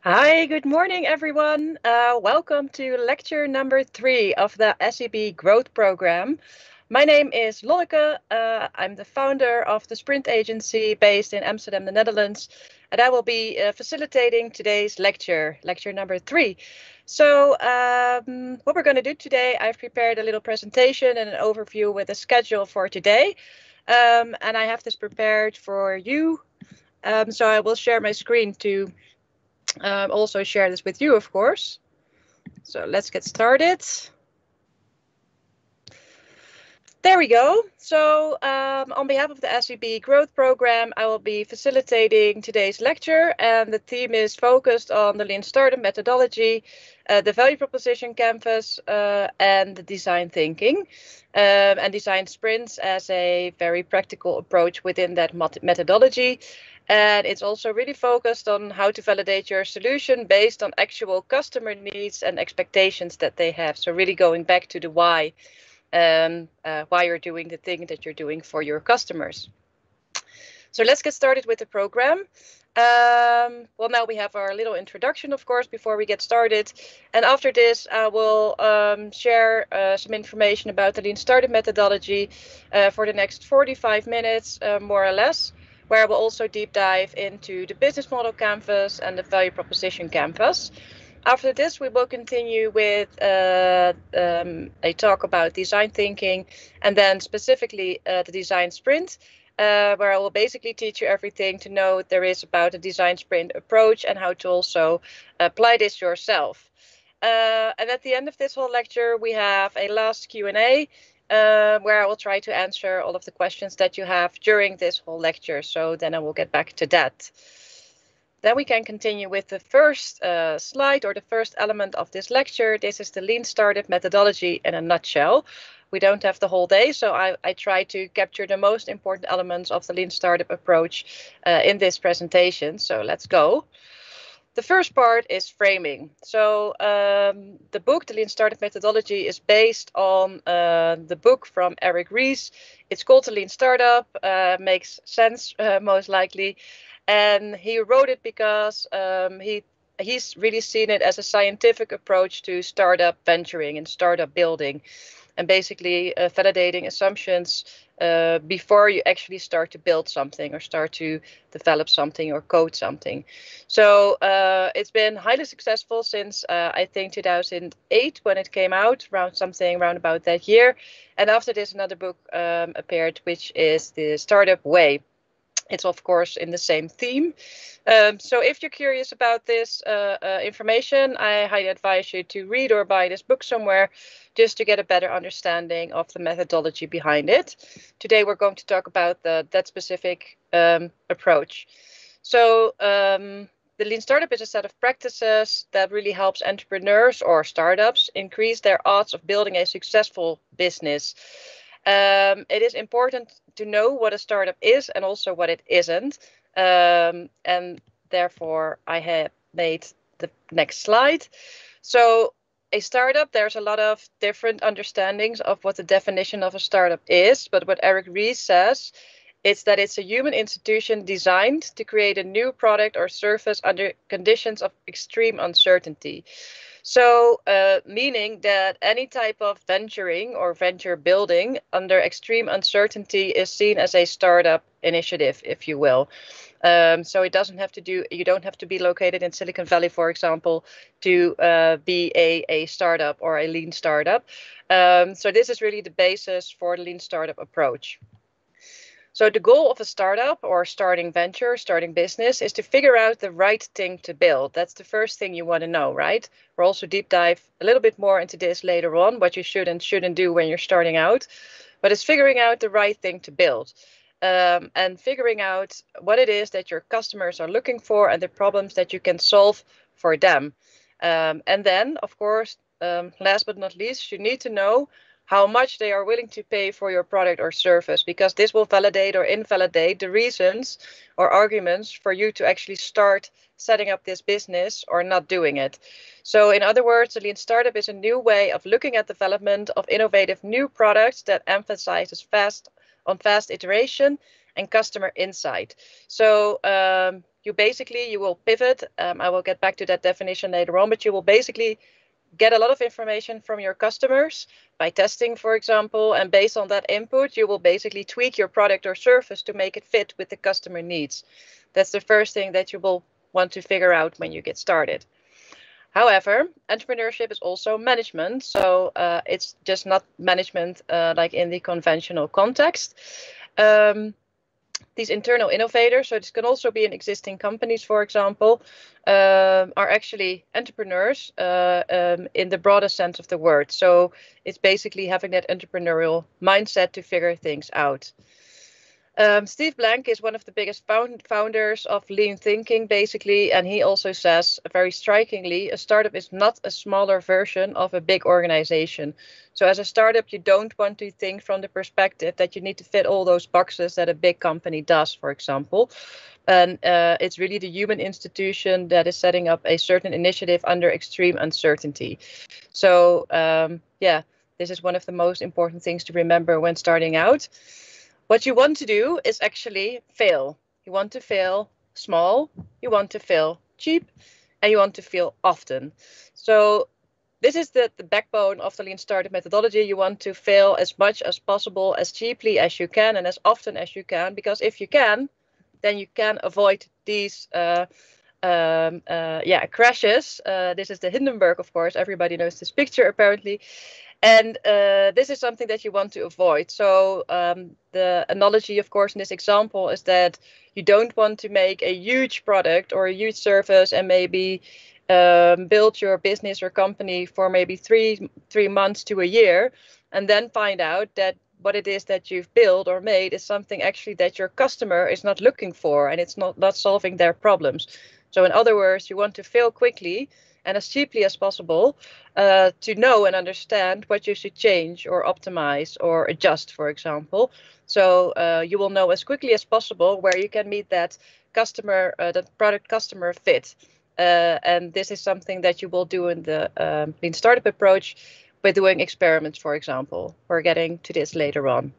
Hi, good morning, everyone. Welcome to lecture number 3 of the SEB Growth Program. My name is Lonneke. I'm the founder of the Sprint agency based in Amsterdam, the Netherlands, and I will be facilitating today's lecture number 3. So what we're going to do today, I've prepared a little presentation and an overview with a schedule for today. And I have this prepared for you. So I will share my screen to also share this with you, of course. So let's get started. There we go. So on behalf of the SEB Growth Program, I will be facilitating today's lecture, and the theme is focused on the Lean Startup methodology, the value proposition canvas, and the design thinking, and design sprints as a very practical approach within that methodology. And it's also really focused on how to validate your solution based on actual customer needs and expectations that they have. So really going back to the why you're doing the thing that you're doing for your customers. So let's get started with the program. Well, now we have our little introduction, of course, before we get started. And after this, I will share some information about the Lean Startup methodology for the next 45 minutes, more or less, where I will also deep dive into the business model canvas and the value proposition canvas. After this, we will continue with a talk about design thinking, and then specifically the design sprint, where I will basically teach you everything to know there is about a design sprint approach and how to also apply this yourself. And at the end of this whole lecture, we have a last Q&A, where I will try to answer all of the questions that you have during this whole lecture. So then I will get back to that. Then we can continue with the first slide, or the first element of this lecture. This is the Lean Startup methodology in a nutshell. We don't have the whole day, so I try to capture the most important elements of the Lean Startup approach in this presentation. So let's go. The first part is framing. So the book, the Lean Startup methodology, is based on the book from Eric Ries. It's called the Lean Startup, makes sense most likely. And he wrote it because he's really seen it as a scientific approach to startup venturing and startup building, and basically validating assumptions before you actually start to build something or start to develop something or code something. So it's been highly successful since I think 2008 when it came out, around about that year. And after this, another book appeared, which is The Startup Way. It's, of course, in the same theme. So if you're curious about this information, I highly advise you to read or buy this book somewhere just to get a better understanding of the methodology behind it. Today, we're going to talk about that specific approach. So the Lean Startup is a set of practices that really helps entrepreneurs or startups increase their odds of building a successful business. It is important to know what a startup is and also what it isn't. And therefore, I have made the next slide. So a startup, there's a lot of different understandings of what the definition of a startup is. But what Eric Ries says is that it's a human institution designed to create a new product or service under conditions of extreme uncertainty. So meaning that any type of venturing or venture building under extreme uncertainty is seen as a startup initiative, if you will. So it doesn't have to you don't have to be located in Silicon Valley, for example, to be a startup or a lean startup. So this is really the basis for the lean startup approach. So the goal of a startup or starting venture, starting business, is to figure out the right thing to build. That's the first thing you want to know, right? We'll also deep dive a little bit more into this later on, what you should and shouldn't do when you're starting out. But it's figuring out the right thing to build, and figuring out what it is that your customers are looking for and the problems that you can solve for them. And then, of course, last but not least, you need to know how much they are willing to pay for your product or service, because this will validate or invalidate the reasons or arguments for you to actually start setting up this business or not doing it. So in other words, the Lean Startup is a new way of looking at development of innovative new products that emphasizes fast iteration and customer insight. So you will pivot. I will get back to that definition later on, but you will basically get a lot of information from your customers by testing, for example, and based on that input, you will basically tweak your product or service to make it fit with the customer needs. That's the first thing that you will want to figure out when you get started. However, entrepreneurship is also management, so it's just not management like in the conventional context. These internal innovators, so this can also be in existing companies, for example, are actually entrepreneurs in the broadest sense of the word. So it's basically having that entrepreneurial mindset to figure things out. Steve Blank is one of the biggest founders of lean thinking, basically, and he also says very strikingly, a startup is not a smaller version of a big organization. So as a startup, you don't want to think from the perspective that you need to fit all those boxes that a big company does, for example. And it's really the human institution that is setting up a certain initiative under extreme uncertainty. So yeah, this is one of the most important things to remember when starting out. What you want to do is actually fail. You want to fail small, you want to fail cheap, and you want to fail often. So this is the backbone of the Lean Startup methodology. You want to fail as much as possible, as cheaply as you can, and as often as you can, because if you can, then you can avoid these crashes. This is the Hindenburg, of course. Everybody knows this picture, apparently. And this is something that you want to avoid. So the analogy, of course, in this example is that you don't want to make a huge product or a huge service and maybe build your business or company for maybe three months to a year, and then find out that what it is that you've built or made is something actually that your customer is not looking for, and it's not solving their problems. So in other words, you want to fail quickly and as cheaply as possible to know and understand what you should change or optimize or adjust, for example. So you will know as quickly as possible where you can meet that customer, that product customer fit. And this is something that you will do in the Lean Startup approach by doing experiments, for example. We're getting to this later on.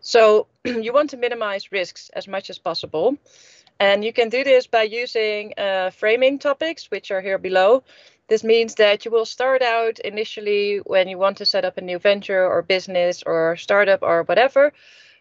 So you want to minimize risks as much as possible. And you can do this by using framing topics, which are here below. This means that you will start out initially when you want to set up a new venture or business or startup or whatever.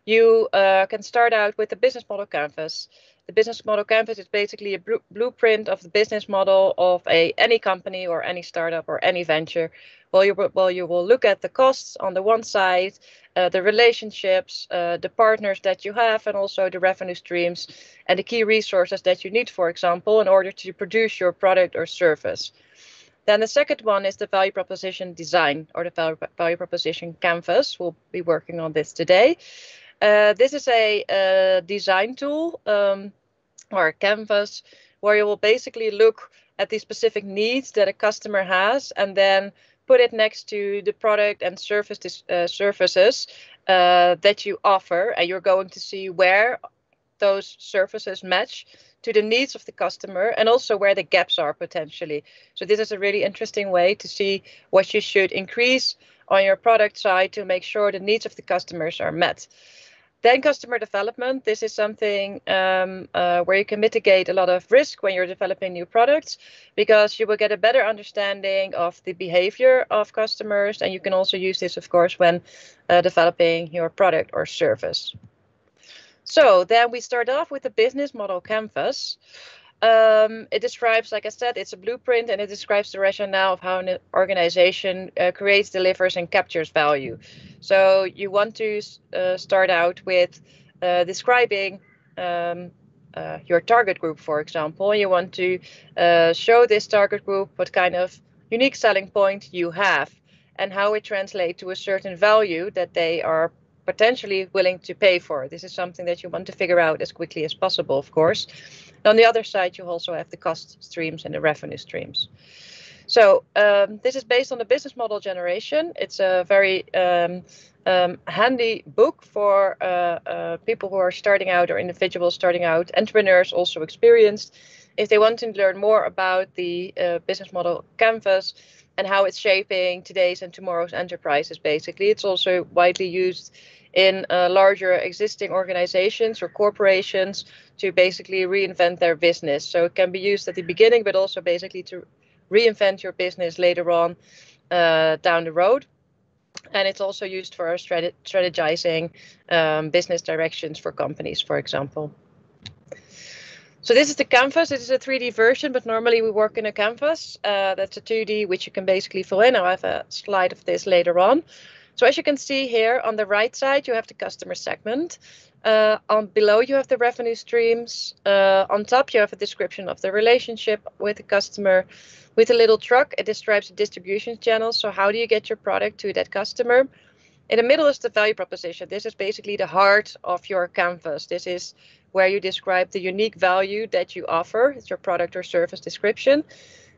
You can start out with the business model canvas. The business model canvas is basically a blueprint of the business model of any company or any startup or any venture. Well, you will look at the costs on the one side, the relationships, the partners that you have, and also the revenue streams and the key resources that you need, for example, in order to produce your product or service. Then the second one is the value proposition design, or the value proposition canvas. We'll be working on this today. This is a design tool or a canvas where you will basically look at the specific needs that a customer has and then put it next to the product and services that you offer, and you're going to see where those services match to the needs of the customer and also where the gaps are potentially. So this is a really interesting way to see what you should increase on your product side to make sure the needs of the customers are met. Then customer development. This is something where you can mitigate a lot of risk when you're developing new products, because you will get a better understanding of the behavior of customers. And you can also use this, of course, when developing your product or service. So then we start off with the business model canvas. It describes, like I said, it's a blueprint, and it describes the rationale of how an organization creates, delivers, and captures value. So you want to start out with describing your target group, for example. You want to show this target group what kind of unique selling point you have and how it translates to a certain value that they are potentially willing to pay for. This is something that you want to figure out as quickly as possible, of course. And on the other side, you also have the cost streams and the revenue streams. So this is based on the business model generation. It's a very handy book for people who are starting out or individuals starting out, entrepreneurs also experienced. If they want to learn more about the business model canvas and how it's shaping today's and tomorrow's enterprises, basically. It's also widely used in larger existing organizations or corporations to basically reinvent their business. So it can be used at the beginning, but also basically to reinvent your business later on down the road. And it's also used for strategizing business directions for companies, for example. So this is the canvas. It is a 3D version, but normally we work in a canvas. That's a 2D, which you can basically fill in. I'll have a slide of this later on. So as you can see here on the right side, you have the customer segment. On below, you have the revenue streams. On top, you have a description of the relationship with the customer. With a little truck, it describes the distribution channels. So how do you get your product to that customer? In the middle is the value proposition. This is basically the heart of your canvas. This is where you describe the unique value that you offer. It's your product or service description.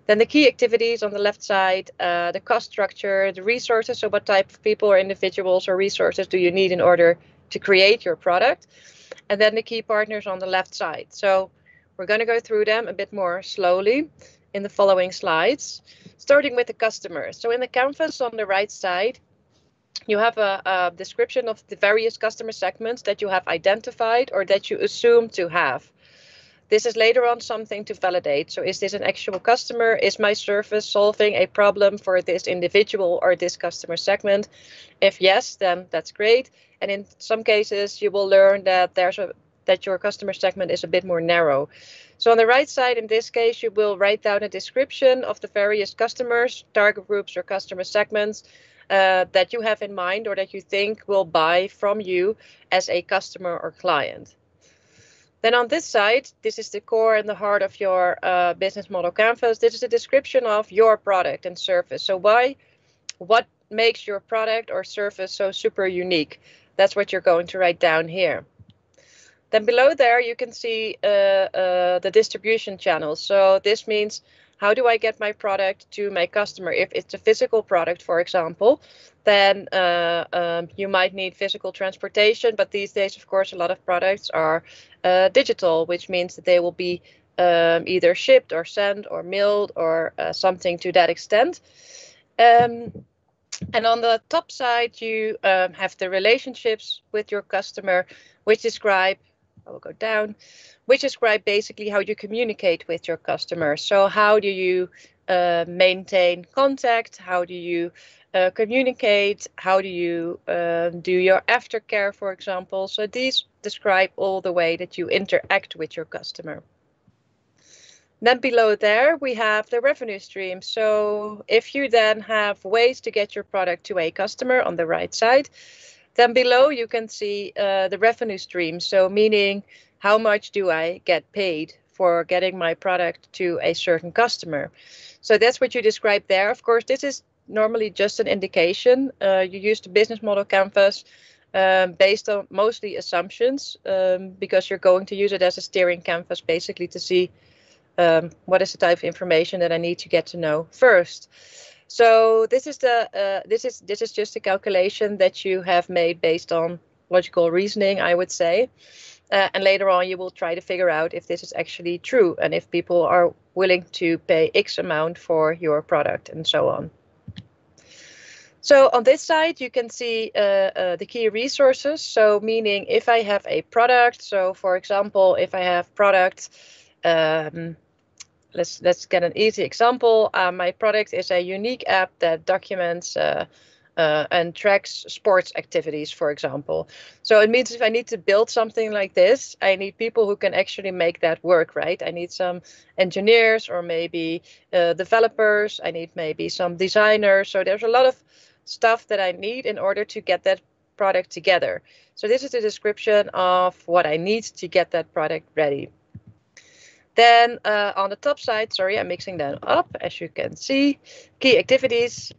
Then the key activities on the left side, the cost structure, the resources. So what type of people or individuals or resources do you need in order to create your product? And then the key partners on the left side. So we're going to go through them a bit more slowly in the following slides, starting with the customer. So in the canvas on the right side, you have a description of the various customer segments that you have identified or that you assume to have. This is later on something to validate. So is this an actual customer? Is my service solving a problem for this individual or this customer segment? If yes, then that's great. And in some cases, you will learn that that your customer segment is a bit more narrow. So on the right side, in this case, you will write down a description of the various customers, target groups, or customer segments that you have in mind or that you think will buy from you as a customer or client. Then on this side, this is the core and the heart of your business model canvas. This is a description of your product and service. So what makes your product or service so super unique? That's what you're going to write down here. Then below there, you can see the distribution channels. So this means, how do I get my product to my customer? If it's a physical product, for example, then you might need physical transportation. But these days, of course, a lot of products are digital, which means that they will be either shipped or sent or mailed or something to that extent. And on the top side, you have the relationships with your customer, which describe, I will go down, which describe basically how you communicate with your customer. So how do you maintain contact? How do you communicate? How do you do your aftercare, for example? So these describe all the way that you interact with your customer. Then below there, we have the revenue stream. So if you then have ways to get your product to a customer on the right side, then below you can see the revenue stream. So meaning, how much do I get paid for getting my product to a certain customer? So that's what you describe there. Of course, this is normally just an indication. You use the business model canvas based on mostly assumptions because you're going to use it as a steering canvas basically to see what is the type of information that I need to get to know first. So this is this is just a calculation that you have made based on logical reasoning, I would say. And later on, you will try to figure out if this is actually true and if people are willing to pay X amount for your product and so on. So on this side, you can see the key resources. So meaning if I have a product, so for example, if I have product, let's get an easy example. My product is a unique app that documents and tracks sports activities, for example. So it means if I need to build something like this, I need people who can actually make that work, right? I need some engineers or maybe developers. I need maybe some designers. So there's a lot of stuff that I need in order to get that product together. So this is the description of what I need to get that product ready. Then on the top side, sorry, I'm mixing them up, as you can see, key activities.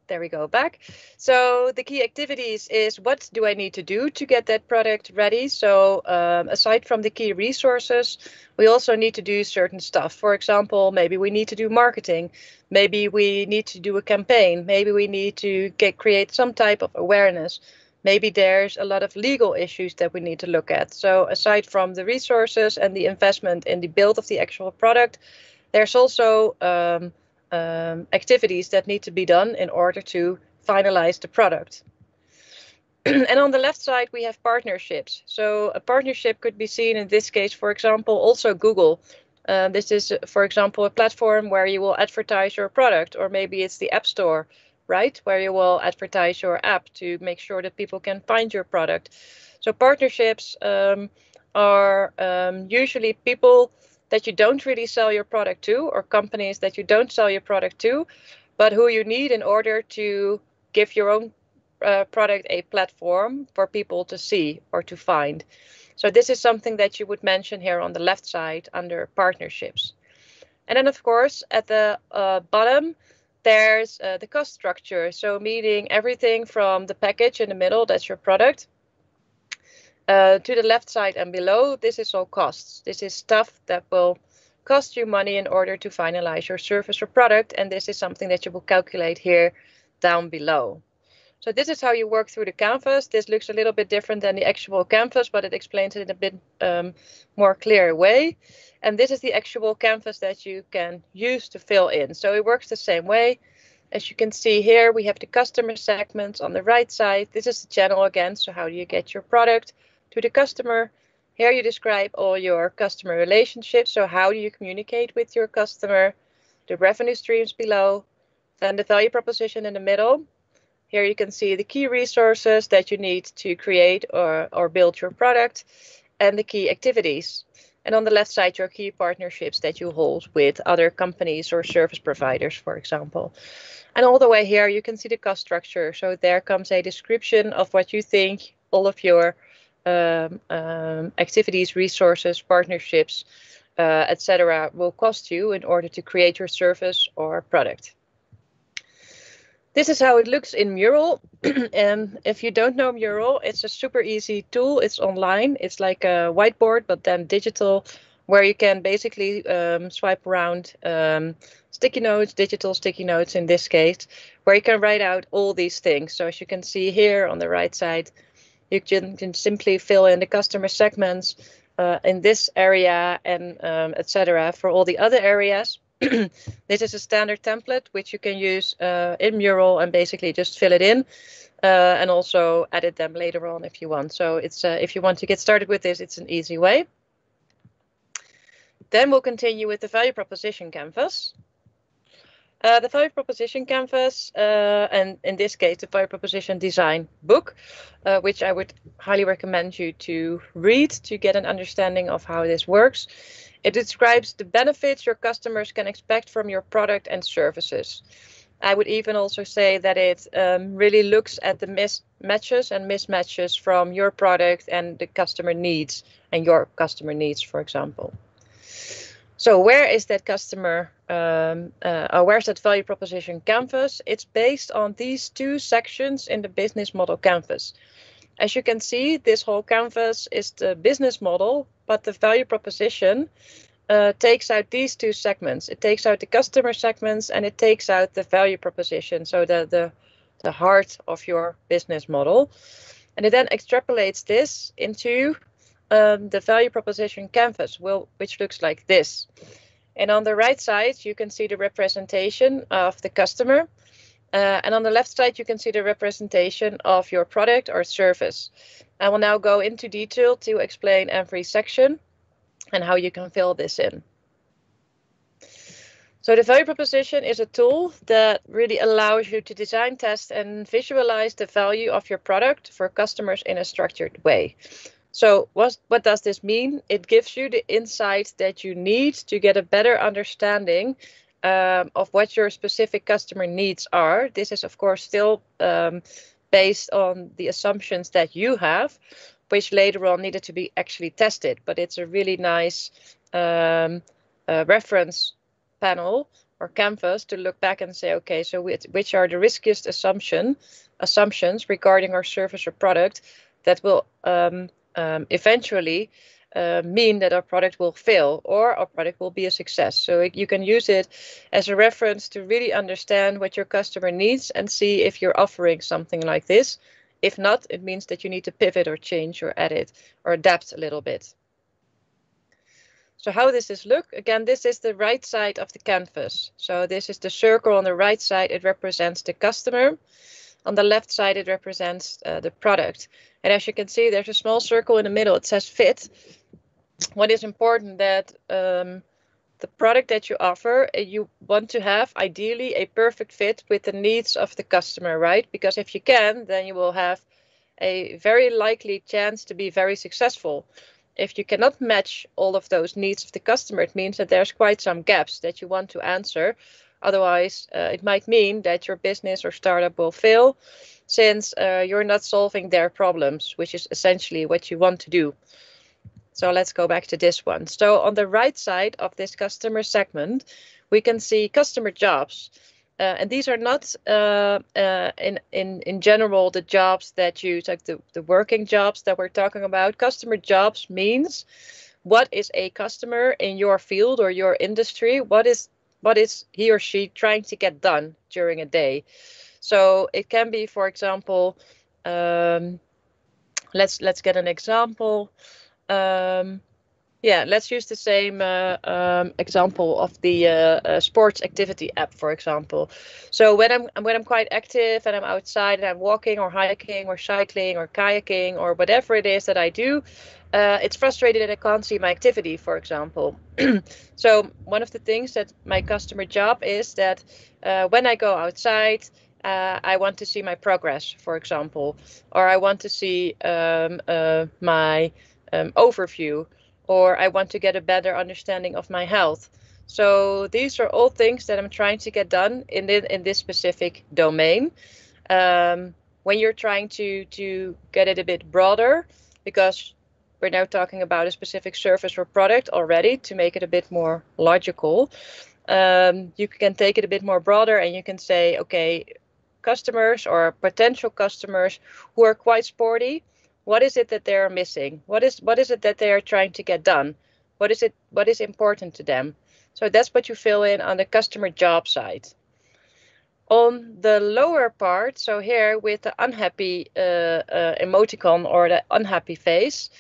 There we go, back. So the key activities is what do I need to do to get that product ready? So aside from the key resources, we also need to do certain stuff. For example, maybe we need to do marketing. Maybe we need to do a campaign. Maybe we need to create some type of awareness. Maybe there's a lot of legal issues that we need to look at. So aside from the resources and the investment in the build of the actual product, there's also activities that need to be done in order to finalize the product. And on the left side, we have partnerships. So a partnership could be seen in this case, for example, also Google. This is, for example, a platform where you will advertise your product, or maybe it's the App Store, right? Where you will advertise your app to make sure that people can find your product. So partnerships are usually people that you don't really sell your product to, or companies that you don't sell your product to, but who you need in order to give your own product a platform for people to see or to find. So this is something that you would mention here on the left side under partnerships. And then, of course, at the bottom, there's the cost structure. So meaning everything from the package in the middle, that's your product, to the left side and below, this is all costs. This is stuff that will cost you money in order to finalize your service or product. And this is something that you will calculate here down below. So this is how you work through the canvas. This looks a little bit different than the actual canvas, but it explains it in a bit more clear way. And this is the actual canvas that you can use to fill in. So it works the same way. As you can see here, we have the customer segments on the right side. This is the channel again. So how do you get your product to the customer? Here you describe all your customer relationships. So how do you communicate with your customer? The revenue streams below, then the value proposition in the middle. Here you can see the key resources that you need to create or build your product, and the key activities. And on the left side, your key partnerships that you hold with other companies or service providers, for example. And all the way here, you can see the cost structure. So there comes a description of what you think all of your activities, resources, partnerships, etc. will cost you in order to create your service or product. This is how it looks in Mural. And if you don't know Mural, it's a super easy tool. It's online. It's like a whiteboard, but then digital, where you can basically swipe around sticky notes, digital sticky notes in this case, where you can write out all these things. So as you can see here on the right side, you can simply fill in the customer segments in this area and etc. for all the other areas. This is a standard template which you can use in Mural and basically just fill it in and also edit them later on if you want. So it's if you want to get started with this, it's an easy way. Then we'll continue with the value proposition canvas. The value proposition canvas, and in this case, the value proposition design book, which I would highly recommend you to read to get an understanding of how this works. It describes the benefits your customers can expect from your product and services. I would even also say that it really looks at the mismatches and mismatches from your product and the customer needs and your customer needs, for example. So where is that customer, where's that value proposition canvas? It's based on these two sections in the business model canvas. As you can see, this whole canvas is the business model, but the value proposition takes out these two segments. It takes out the customer segments and it takes out the value proposition, so the heart of your business model. And it then extrapolates this into the value proposition canvas, which looks like this. And on the right side, you can see the representation of the customer. And on the left side, you can see the representation of your product or service. I will now go into detail to explain every section and how you can fill this in. So the value proposition is a tool that really allows you to design, test, and visualize the value of your product for customers in a structured way. So what does this mean? It gives you the insight that you need to get a better understanding of what your specific customer needs are. This is, of course, still based on the assumptions that you have, which later on needed to be actually tested. But it's a really nice reference panel or canvas to look back and say, okay, so which are the riskiest assumptions regarding our service or product that will eventually mean that our product will fail or our product will be a success. So you can use it as a reference to really understand what your customer needs and see if you're offering something like this. If not, it means that you need to pivot or change or edit or adapt a little bit. So how does this look? Again, this is the right side of the canvas. So this is the circle on the right side. It represents the customer. On the left side, it represents the product. And as you can see, there's a small circle in the middle. It says fit. What is important that the product that you offer, you want to have ideally a perfect fit with the needs of the customer, right? Because if you can, then you will have a very likely chance to be very successful. If you cannot match all of those needs of the customer, it means that there's quite some gaps that you want to answer. Otherwise, it might mean that your business or startup will fail, since you're not solving their problems, which is essentially what you want to do. So let's go back to this one. So on the right side of this customer segment, we can see customer jobs. And these are not in general the jobs that you, like the working jobs that we're talking about. Customer jobs means what is a customer in your field or your industry? What is he or she trying to get done during a day? So it can be, for example, let's get an example. Yeah, let's use the same example of the sports activity app, for example. So when I'm quite active and I'm outside and I'm walking or hiking or cycling or kayaking or whatever it is that I do, it's frustrating that I can't see my activity, for example. So one of the things that my customer job is that when I go outside, I want to see my progress, for example, or I want to see my overview, or I want to get a better understanding of my health. So these are all things that I'm trying to get done in this specific domain. When you're trying to get it a bit broader, because we're now talking about a specific service or product already, to make it a bit more logical, you can take it a bit more broader and you can say, okay, customers or potential customers who are quite sporty, what is it that they're missing? What is it that they are trying to get done? What is important to them? So that's what you fill in on the customer job side. On the lower part, so here with the unhappy emoticon or the unhappy face,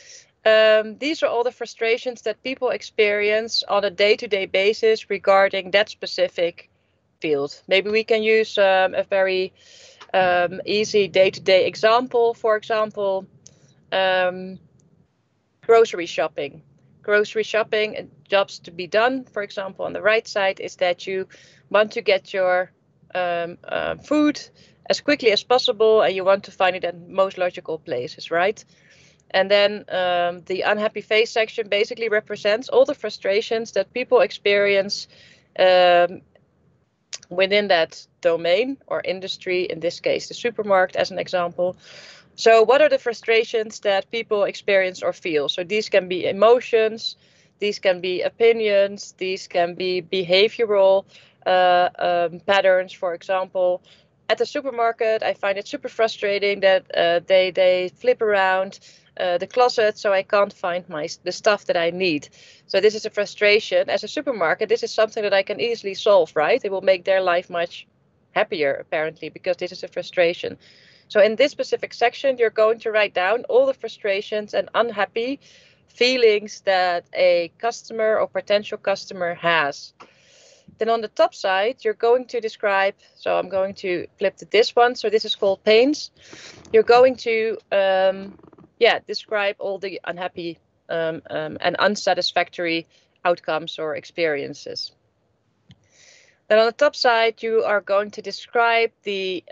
these are all the frustrations that people experience on a day-to-day basis regarding that specific field. Maybe we can use a very easy day-to-day example. For example, grocery shopping. Grocery shopping and jobs to be done, for example, on the right side is that you want to get your food as quickly as possible and you want to find it at most logical places, right? And then the unhappy face section basically represents all the frustrations that people experience within that domain or industry, in this case, the supermarket as an example. So what are the frustrations that people experience or feel? So these can be emotions, these can be opinions, these can be behavioral patterns. For example, at the supermarket, I find it super frustrating that they flip around the closet so I can't find the stuff that I need. So this is a frustration. As a supermarket, this is something that I can easily solve, right? It will make their life much happier, apparently, because this is a frustration. So in this specific section, you're going to write down all the frustrations and unhappy feelings that a customer or potential customer has. Then on the top side, you're going to describe, so I'm going to flip to this one. So this is called pains. You're going to, describe all the unhappy and unsatisfactory outcomes or experiences. Then on the top side, you are going to describe the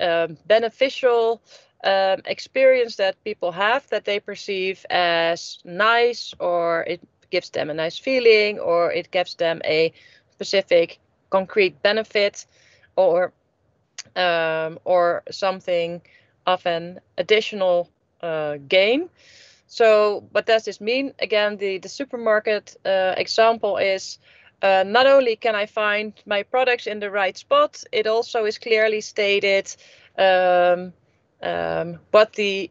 beneficial experience that people have that they perceive as nice, or it gives them a nice feeling, or it gives them a specific concrete benefit, or something of an additional gain. So what does this mean? Again, the supermarket example is not only can I find my products in the right spot, it also is clearly stated what the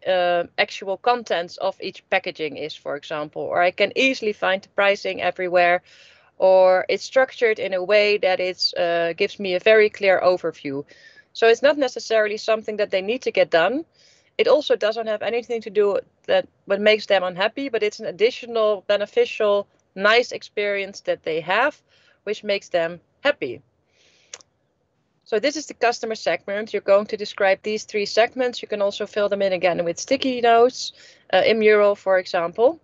actual contents of each packaging is, for example, or I can easily find the pricing everywhere, or it's structured in a way that it gives me a very clear overview. So it's not necessarily something that they need to get done. It also doesn't have anything to do with that what makes them unhappy, but it's an additional beneficial, nice experience that they have, which makes them happy. So this is the customer segment. You're going to describe these 3 segments. You can also fill them in again with sticky notes, in Mural, for example.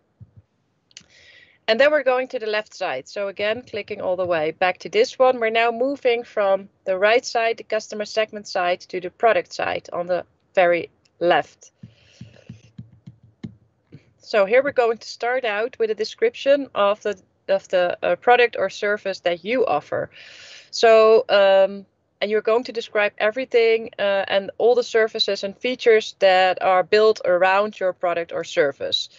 And then we're going to the left side. So again, clicking all the way back to this one. We're now moving from the right side, the customer segment side, to the product side on the very left. So here we're going to start out with a description of the product or service that you offer. So, and you're going to describe everything and all the services and features that are built around your product or service.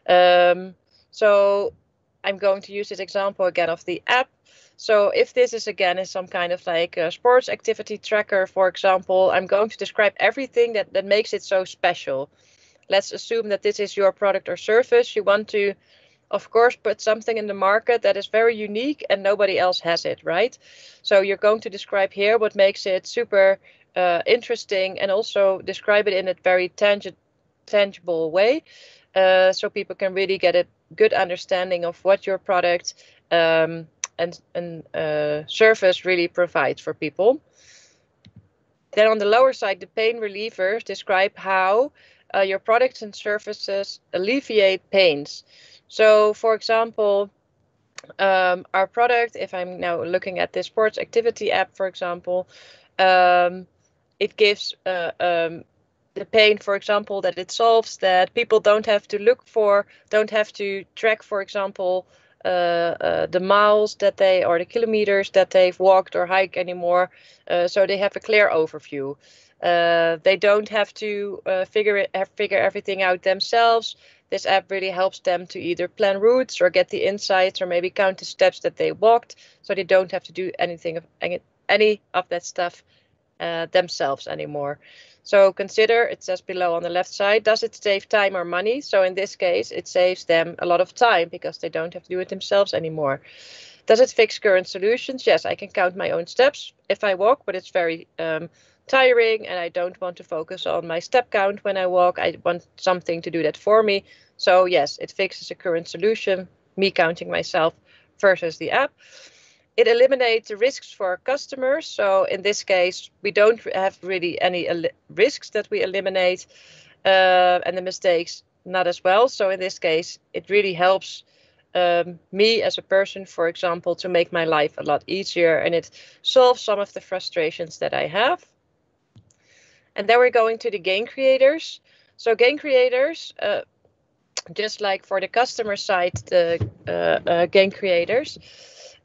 So I'm going to use this example again of the app. So if this is again some kind of like a sports activity tracker, for example, I'm going to describe everything that makes it so special. Let's assume that this is your product or service. You want to, of course, put something in the market that is very unique and nobody else has it, right? So you're going to describe here what makes it super interesting, and also describe it in a very tangible way, so people can really get a good understanding of what your product and service really provides for people. Then on the lower side, the pain relievers describe how your products and services alleviate pains. So, for example, our product, if I'm now looking at this sports activity app, for example, it gives the pain, for example, that it solves, that people don't have to track, for example, the miles that they, or the kilometers that they've walked or hiked anymore. So they have a clear overview. They don't have to figure everything out themselves. This app really helps them to either plan routes or get the insights, or maybe count the steps that they walked, so they don't have to do any of that stuff themselves anymore. So consider, it says below on the left side, does it save time or money? So in this case, it saves them a lot of time because they don't have to do it themselves anymore. Does it fix current solutions? Yes, I can count my own steps if I walk, but it's very tiring, and I don't want to focus on my step count when I walk. I want something to do that for me. So yes, it fixes a current solution, me counting myself versus the app. It eliminates the risks for our customers. So in this case, we don't have really any risks that we eliminate, and the mistakes not as well. So in this case, it really helps me as a person, for example, to make my life a lot easier, and it solves some of the frustrations that I have. And then we're going to the gain creators. So gain creators, just like for the customer side, the gain creators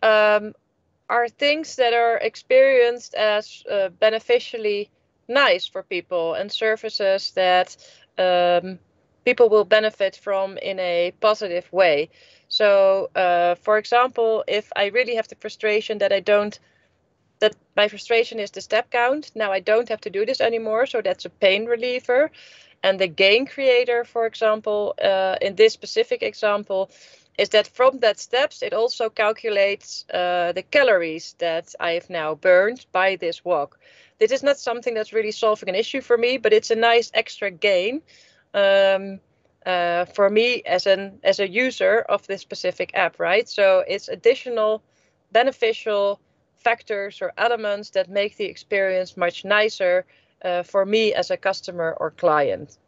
are things that are experienced as beneficially nice for people, and services that people will benefit from in a positive way. So, for example, if I really have the frustration that my frustration is the step count, now I don't have to do this anymore, so that's a pain reliever. And the gain creator, for example, in this specific example, is that from that steps, it also calculates the calories that I have now burned by this walk. This is not something that's really solving an issue for me, but it's a nice extra gain for me as a user of this specific app, right? So it's additional beneficial factors or elements that make the experience much nicer for me as a customer or client.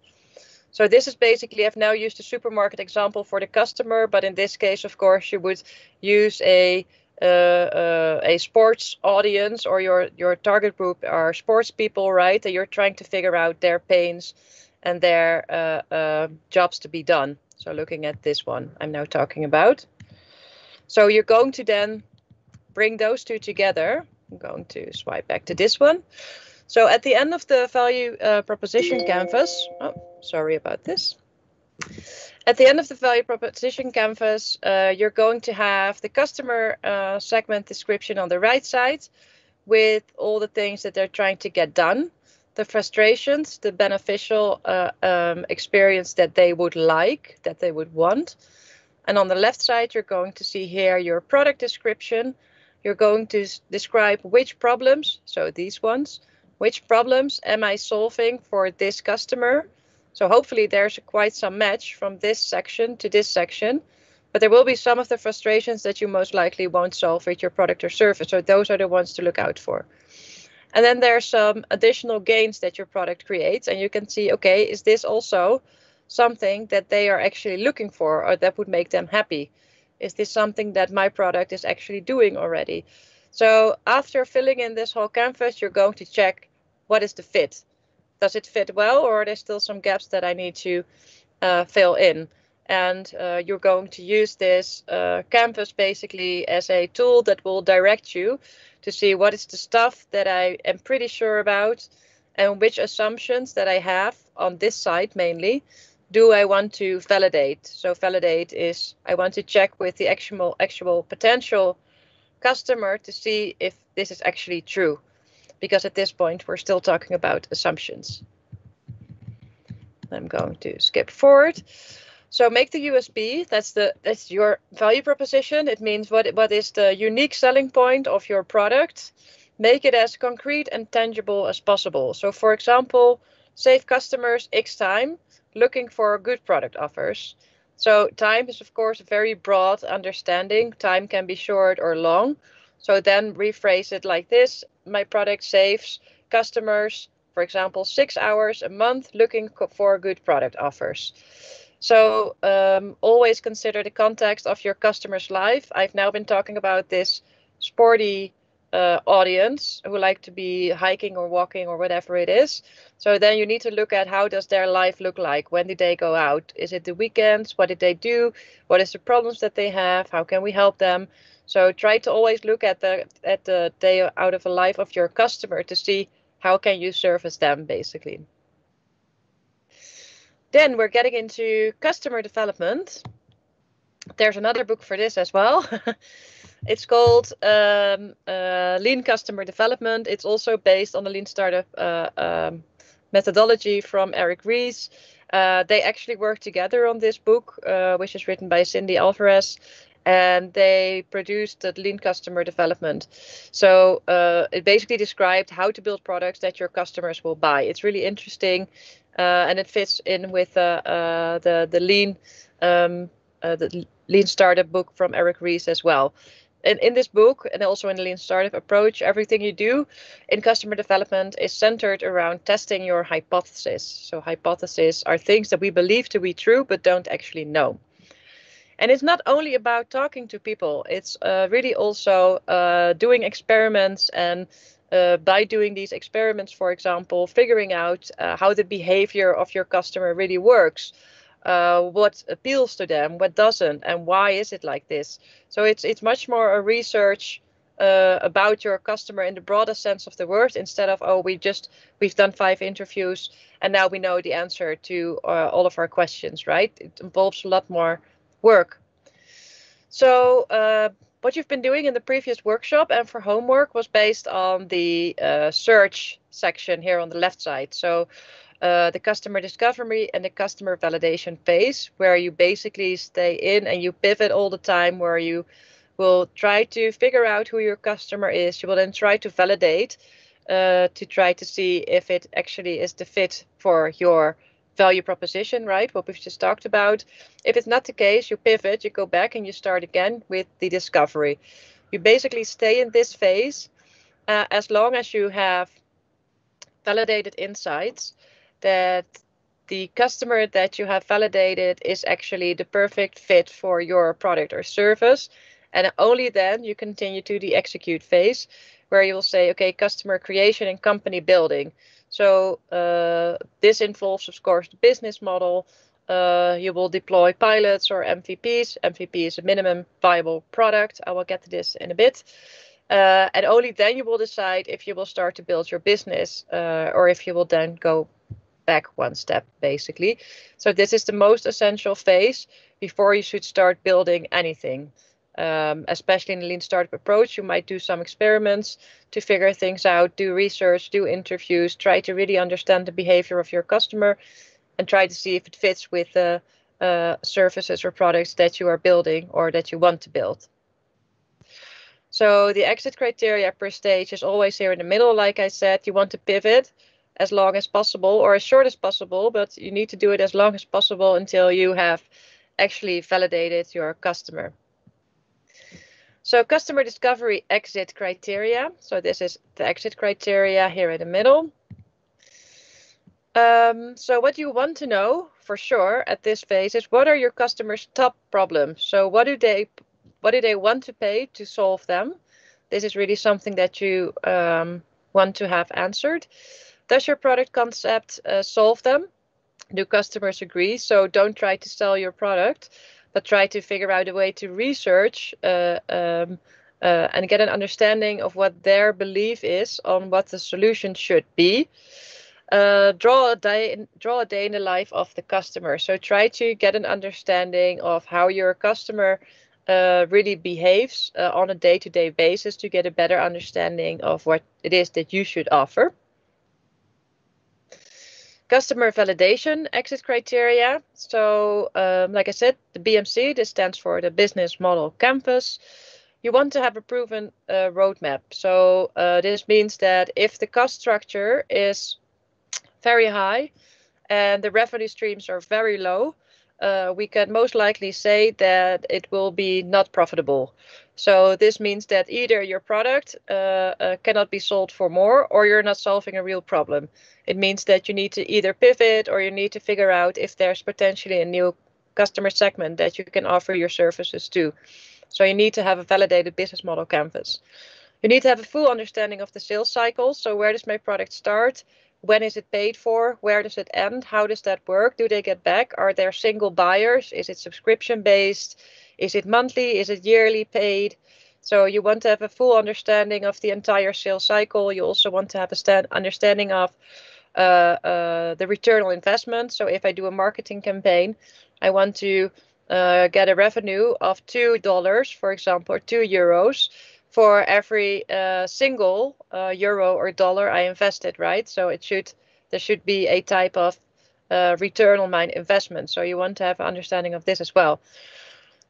So this is basically, I've now used a supermarket example for the customer, but in this case, of course, you would use a sports audience, or your target group are sports people, right? That you're trying to figure out their pains and their jobs to be done. So looking at this one I'm now talking about. So you're going to then bring those two together. I'm going to swipe back to this one. So at the end of the value proposition canvas, sorry about this. At the end of the value proposition canvas, you're going to have the customer segment description on the right side with all the things that they're trying to get done, the frustrations, the beneficial experience that they would like, that they would want. And on the left side, you're going to see here your product description. You're going to describe which problems, so these ones, which problems am I solving for this customer? So hopefully there's quite some match from this section to this section, but there will be some of the frustrations that you most likely won't solve with your product or service. So those are the ones to look out for. And then there's some additional gains that your product creates. And you can see, okay, is this also something that they are actually looking for or that would make them happy? Is this something that my product is actually doing already? So after filling in this whole canvas, you're going to check what is the fit. Does it fit well, or are there still some gaps that I need to fill in? And you're going to use this canvas basically as a tool that will direct you to see what is the stuff that I am pretty sure about and which assumptions that I have on this side mainly do I want to validate. So validate is I want to check with the actual potential customer to see if this is actually true. Because at this point, we're still talking about assumptions. I'm going to skip forward. So make the USP, that's your value proposition. It means what is the unique selling point of your product. Make it as concrete and tangible as possible. So for example, save customers X time looking for good product offers. So time is of course a very broad understanding. Time can be short or long. So then rephrase it like this. My product saves customers, for example, 6 hours a month looking for good product offers. So always consider the context of your customer's life. I've now been talking about this sporty audience who like to be hiking or walking or whatever it is. So then you need to look at how does their life look like? When did they go out? Is it the weekends? What did they do? What is the problems that they have? How can we help them? So try to always look at the day out of the life of your customer to see how can you service them basically. Then we're getting into customer development. There's another book for this as well. It's called Lean Customer Development. It's also based on the Lean Startup methodology from Eric Ries. They actually work together on this book, which is written by Cindy Alvarez. And they produced the Lean Customer Development. So it basically described how to build products that your customers will buy. It's really interesting, and it fits in with the Lean Startup book from Eric Ries as well. And in this book, and also in the Lean Startup approach, everything you do in customer development is centered around testing your hypothesis. So hypotheses are things that we believe to be true, but don't actually know. And it's not only about talking to people, it's really also doing experiments and by doing these experiments, for example, figuring out how the behavior of your customer really works, what appeals to them, what doesn't, and why is it like this. So it's much more a research about your customer in the broadest sense of the word, instead of, oh, we've done 5 interviews and now we know the answer to all of our questions, right? It involves a lot more work. So what you've been doing in the previous workshop and for homework was based on the search section here on the left side. So the customer discovery and the customer validation phase, where you basically stay in and you pivot all the time, where you will try to figure out who your customer is. You will then try to validate to try to see if it actually is the fit for your value proposition, right? What we've just talked about. If it's not the case, you pivot, you go back and you start again with the discovery. You basically stay in this phase as long as you have validated insights that the customer that you have validated is actually the perfect fit for your product or service. And only then you continue to the execute phase, where you will say, okay, customer creation and company building. So this involves, of course, the business model. You will deploy pilots or MVPs. MVP is a minimum viable product. I will get to this in a bit. And only then you will decide if you will start to build your business or if you will then go back one step, basically. So this is the most essential phase before you should start building anything. Especially in the Lean Startup approach, you might do some experiments to figure things out, do research, do interviews, try to really understand the behavior of your customer and try to see if it fits with the services or products that you are building or that you want to build. So the exit criteria per stage is always here in the middle. Like I said, you want to pivot as long as possible or as short as possible, but you need to do it as long as possible until you have actually validated your customer. So customer discovery exit criteria. So this is the exit criteria here in the middle. So what you want to know for sure at this phase is, what are your customers' top problems? So what do they want to pay to solve them? This is really something that you want to have answered. Does your product concept solve them? Do customers agree? So don't try to sell your product, but try to figure out a way to research and get an understanding of what their belief is on what the solution should be. Draw a day in the life of the customer. So try to get an understanding of how your customer really behaves on a day-to-day basis to get a better understanding of what it is that you should offer. Customer validation exit criteria. So like I said, the BMC, this stands for the business model canvas. You want to have a proven roadmap. So this means that if the cost structure is very high and the revenue streams are very low, we can most likely say that it will be not profitable. So this means that either your product cannot be sold for more, or you're not solving a real problem. It means that you need to either pivot, or you need to figure out if there's potentially a new customer segment that you can offer your services to. So you need to have a validated business model canvas. You need to have a full understanding of the sales cycle. So where does my product start? When is it paid for? Where does it end? How does that work? Do they get back? Are there single buyers? Is it subscription based? Is it monthly? Is it yearly paid? So you want to have a full understanding of the entire sales cycle. You also want to have a understanding of the return on investment. So if I do a marketing campaign, I want to get a revenue of $2, for example, or €2 for every single euro or dollar I invested, right? So there should be a type of return on my investment. So you want to have an understanding of this as well.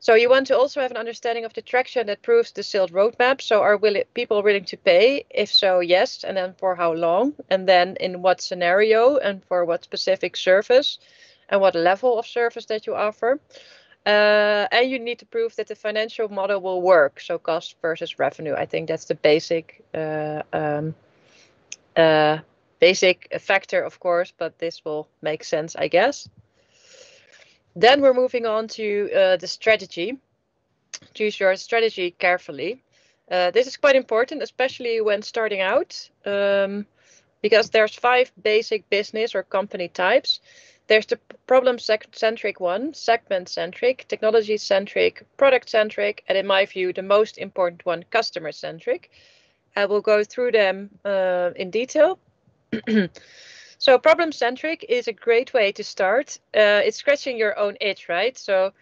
So you want to also have an understanding of the traction that proves the sales roadmap. So are people willing to pay? If so, yes. And then for how long? And then in what scenario and for what specific service and what level of service that you offer. And you need to prove that the financial model will work. So cost versus revenue. I think that's the basic factor, of course, but this will make sense, I guess. Then we're moving on to the strategy. Choose your strategy carefully. This is quite important, especially when starting out, because there's 5 basic business or company types. There's the problem-centric one, segment-centric, technology-centric, product-centric, and in my view, the most important one, customer-centric. I will go through them in detail. So problem-centric is a great way to start. It's scratching your own itch, right? So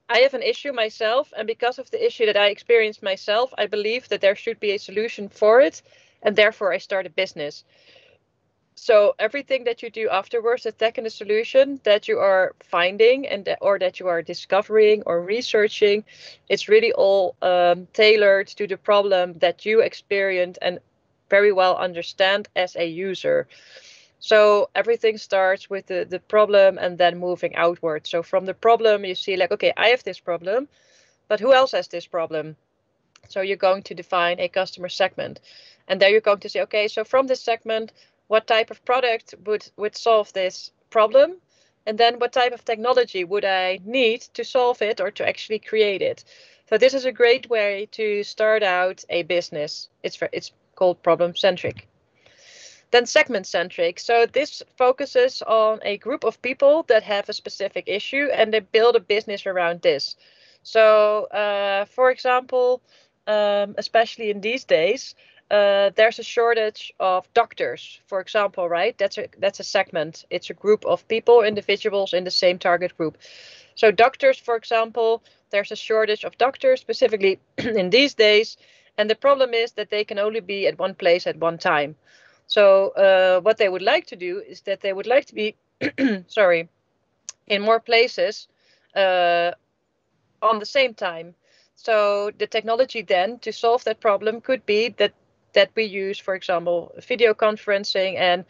I have an issue myself, and because of the issue that I experienced myself, I believe that there should be a solution for it, and therefore I start a business. So everything that you do afterwards, attacking the solution that you are finding or that you are discovering or researching, it's really all tailored to the problem that you experience and very well understand as a user. So everything starts with the problem and then moving outward. So from the problem, you see like, okay, I have this problem, but who else has this problem? So you're going to define a customer segment. And there you're going to say, okay, so from this segment, what type of product would solve this problem? And then what type of technology would I need to solve it or to actually create it? So this is a great way to start out a business. It's called problem-centric. Then segment-centric. So this focuses on a group of people that have a specific issue and they build a business around this. So, for example, especially in these days, there's a shortage of doctors, for example, right? That's a segment. It's a group of people, individuals in the same target group. So doctors, for example, there's a shortage of doctors specifically in these days. And the problem is that they can only be at one place at one time. So what they would like to do is that they would like to be, in more places on the same time. So the technology then to solve that problem could be that we use, for example, video conferencing and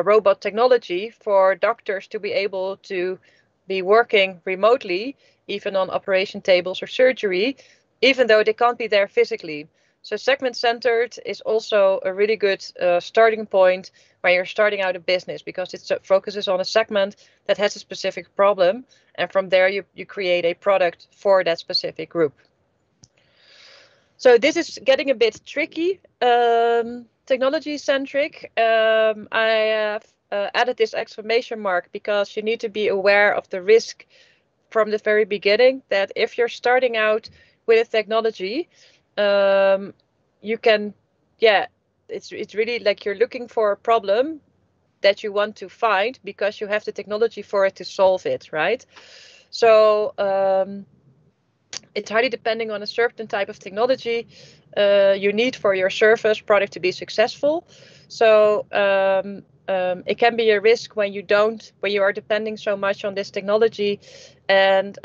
robot technology for doctors to be able to be working remotely, even on operation tables or surgery, even though they can't be there physically. So segment-centered is also a really good starting point when you're starting out a business, because it focuses on a segment that has a specific problem, and from there you create a product for that specific group. So this is getting a bit tricky, technology-centric. I have added this exclamation mark because you need to be aware of the risk from the very beginning, that if you're starting out with a technology, you can, it's really like you're looking for a problem that you want to find because you have the technology for it to solve it, right? So it's highly depending on a certain type of technology you need for your service product to be successful. So it can be a risk when you are depending so much on this technology, and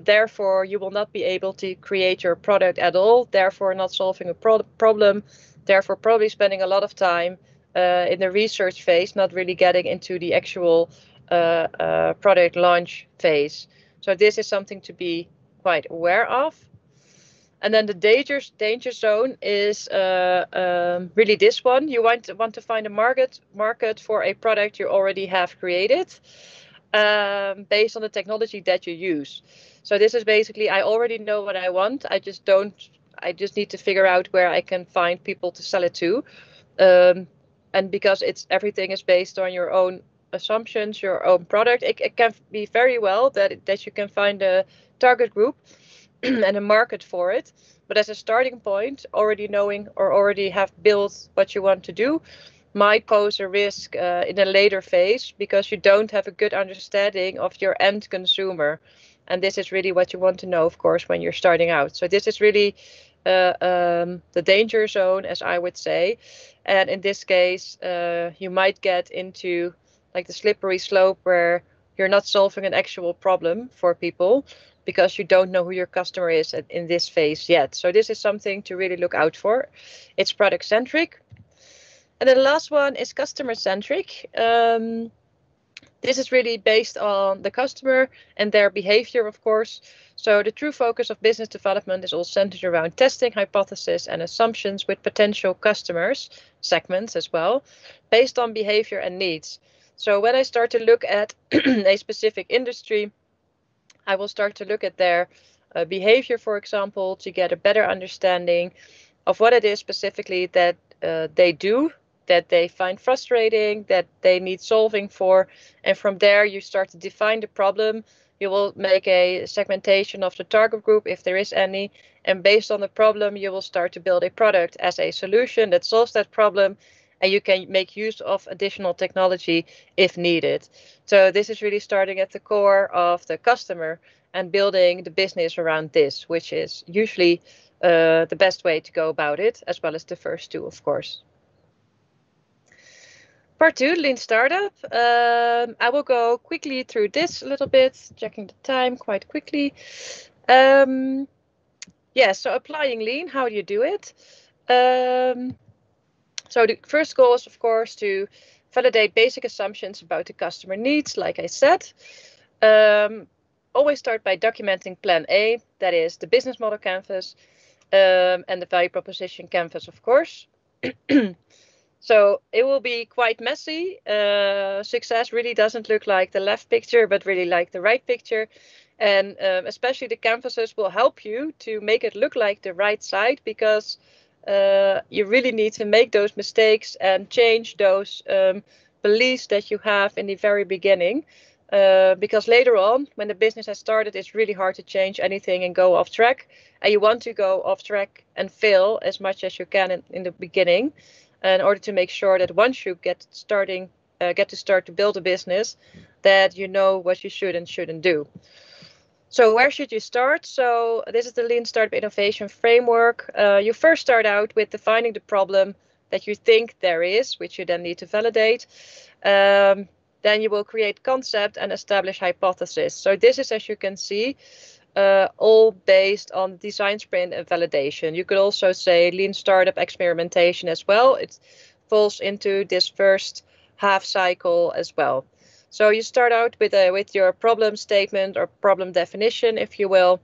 therefore you will not be able to create your product at all, therefore not solving a problem, therefore probably spending a lot of time in the research phase, not really getting into the actual product launch phase. So this is something to be quite aware of. And then the danger zone is really this one. You want to find a market for a product you already have created, based on the technology that you use. So this is basically, I already know what I want. I just need to figure out where I can find people to sell it to. And because everything is based on your own assumptions, your own product, it can be very well that you can find a target group and a market for it. But as a starting point, already knowing or already have built what you want to do might pose a risk in a later phase, because you don't have a good understanding of your end consumer. And this is really what you want to know, of course, when you're starting out. So this is really the danger zone, as I would say. And in this case, you might get into like the slippery slope where you're not solving an actual problem for people, because you don't know who your customer is in this phase yet. So this is something to really look out for. It's product centric. And then the last one is customer centric. This is really based on the customer and their behavior, of course. So the true focus of business development is all centered around testing hypotheses and assumptions with potential customers, segments as well, based on behavior and needs. So when I start to look at a specific industry, I will start to look at their behavior, for example, to get a better understanding of what it is specifically that they do, that they find frustrating, that they need solving for. And from there, you start to define the problem. You will make a segmentation of the target group, if there is any. And based on the problem, you will start to build a product as a solution that solves that problem. And you can make use of additional technology if needed. So this is really starting at the core of the customer and building the business around this, which is usually the best way to go about it, as well as the first two, of course. Part 2, Lean Startup. I will go quickly through this a little bit, checking the time quite quickly. So applying Lean, how do you do it? So the first goal is, of course, to validate basic assumptions about the customer needs, like I said. Always start by documenting plan A, that is the business model canvas, and the value proposition canvas, of course. So it will be quite messy. Success really doesn't look like the left picture, but really like the right picture. And especially the canvases will help you to make it look like the right side, because you really need to make those mistakes and change those beliefs that you have in the very beginning. Because later on, when the business has started, it's really hard to change anything and go off track. And you want to go off track and fail as much as you can in the beginning, in order to make sure that once you get to start to build a business, that you know what you should and shouldn't do. So where should you start? So this is the Lean Startup Innovation Framework. You first start out with defining the problem that you think there is, which you then need to validate. Then you will create concept and establish hypothesis. So this is, as you can see, all based on design sprint and validation. You could also say Lean Startup experimentation as well. It falls into this first half cycle as well. So you start out with your problem statement or problem definition, if you will.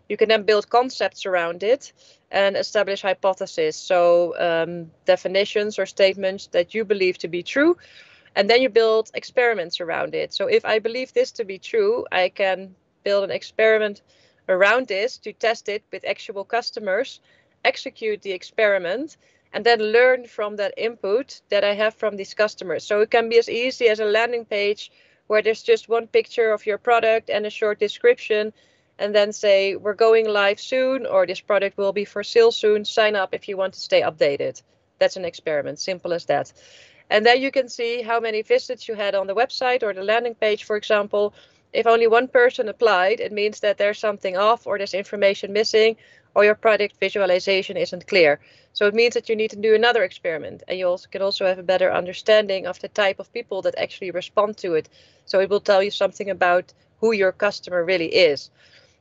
You can then build concepts around it and establish hypotheses. So definitions or statements that you believe to be true. And then you build experiments around it. So if I believe this to be true, I can build an experiment around this to test it with actual customers, execute the experiment, and then learn from that input that I have from these customers. So it can be as easy as a landing page where there's just one picture of your product and a short description, and then say, we're going live soon, or this product will be for sale soon. Sign up if you want to stay updated. That's an experiment, simple as that. And then you can see how many visits you had on the website or the landing page, for example. If only one person applied, it means that there's something off or there's information missing or your product visualization isn't clear. So it means that you need to do another experiment, and you can also have a better understanding of the type of people that actually respond to it. So it will tell you something about who your customer really is.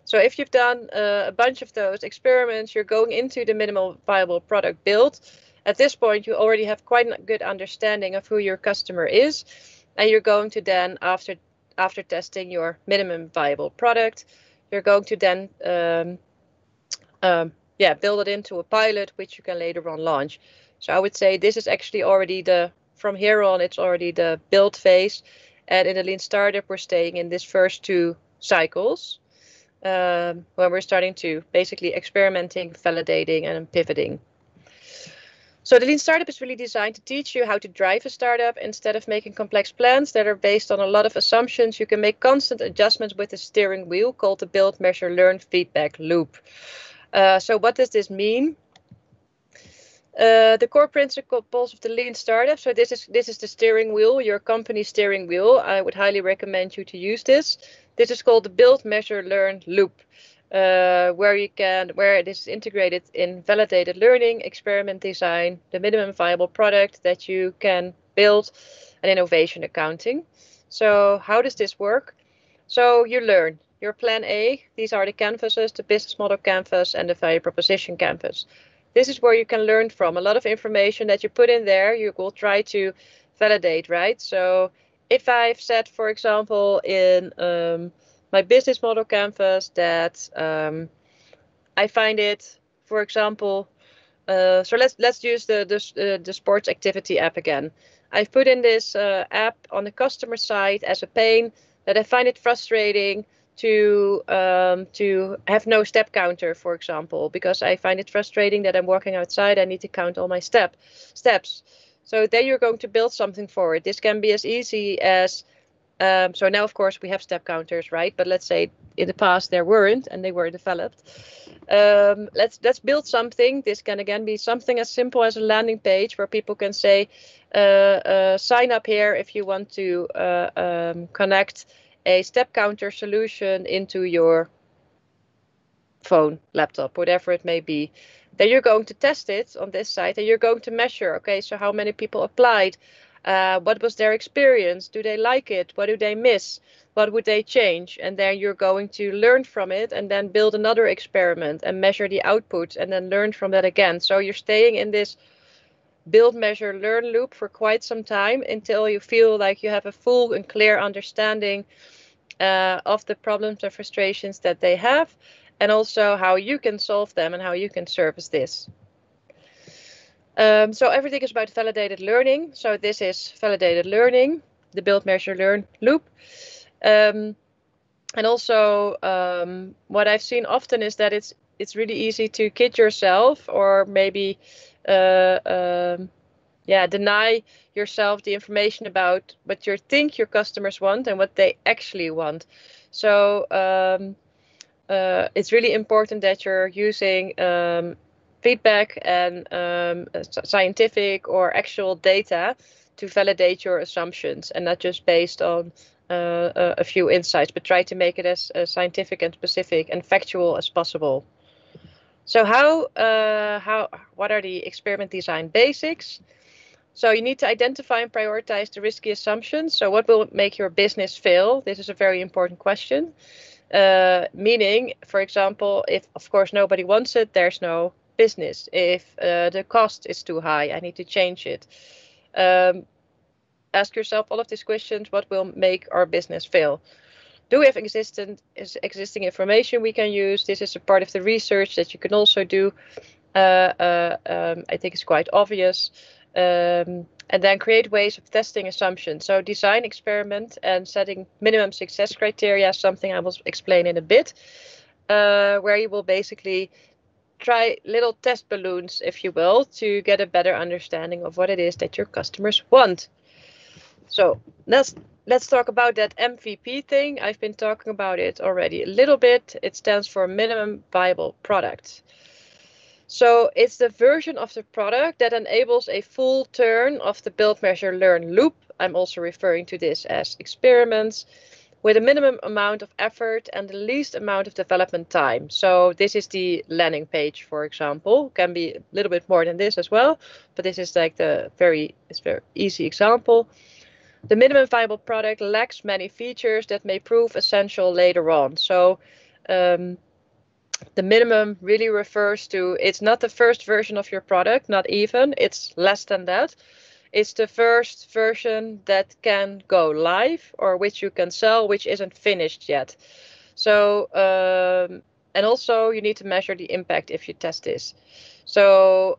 So if you've done a bunch of those experiments, you're going into the minimal viable product build. At this point, you already have quite a good understanding of who your customer is, and you're going to then, after testing your minimum viable product, you're going to then build it into a pilot, which you can later on launch. So I would say this is actually already from here on, it's already the build phase. And in the Lean Startup, we're staying in this first two cycles, when we're starting to basically experimenting, validating, and pivoting. So the Lean Startup is really designed to teach you how to drive a startup. Instead of making complex plans that are based on a lot of assumptions, you can make constant adjustments with the steering wheel called the build, measure, learn feedback loop. So what does this mean? The core principles of the Lean Startup. So this is the steering wheel, your company's steering wheel. I would highly recommend you to use this. This is called the build, measure, learn loop. Where it is integrated in validated learning, experiment design, the minimum viable product that you can build, and innovation accounting. So how does this work? So you learn your plan A. These are the canvases, the business model canvas and the value proposition canvas. This is where you can learn from. A lot of information that you put in there, you will try to validate, right? So if I've said, for example, in my business model canvas that I find it, for example, so let's use the sports activity app again. I've put in this app on the customer side as a pain that I find it frustrating to have no step counter, for example, because I find it frustrating that I'm walking outside. I need to count all my steps. So then you're going to build something for it. This can be as easy as so now, of course, we have step counters, right? But let's say in the past there weren't, and they were developed. Let's build something. This can again be something as simple as a landing page where people can say, sign up here if you want to connect a step counter solution into your phone, laptop, whatever it may be. Then you're going to test it on this site, and you're going to measure, okay, so how many people applied? What was their experience? Do they like it? What do they miss? What would they change? And then you're going to learn from it and then build another experiment and measure the output and then learn from that again. So you're staying in this build, measure, learn loop for quite some time until you feel like you have a full and clear understanding of the problems and frustrations that they have, and also how you can solve them and how you can service this. So everything is about validated learning. So this is validated learning, the build, measure, learn loop. And also what I've seen often is that it's really easy to kid yourself or maybe deny yourself the information about what you think your customers want and what they actually want. So it's really important that you're using feedback and scientific or actual data to validate your assumptions, and not just based on a few insights, but try to make it as scientific and specific and factual as possible. So what are the experiment design basics? So you need to identify and prioritize the risky assumptions. So what will make your business fail? This is a very important question. Meaning, for example, if of course nobody wants it, there's no business. If the cost is too high, I need to change it. Ask yourself all of these questions. What will make our business fail? Do we have existing information we can use? This is a part of the research that you can also do. I think it's quite obvious. And then create ways of testing assumptions. So design, experiment, and setting minimum success criteria is something I will explain in a bit, where you will basically try little test balloons, if you will, to get a better understanding of what it is that your customers want. So let's talk about that MVP thing. I've been talking about it already a little bit. It stands for minimum viable product. So it's the version of the product that enables a full turn of the build, measure, learn loop. I'm also referring to this as experiments, with a minimum amount of effort and the least amount of development time. So this is the landing page, for example. Can be a little bit more than this as well, but this is like it's very easy example. The minimum viable product lacks many features that may prove essential later on. So the minimum really refers to, it's not the first version of your product, not even, it's less than that. It's the first version that can go live or which you can sell, which isn't finished yet. So, and also you need to measure the impact if you test this. So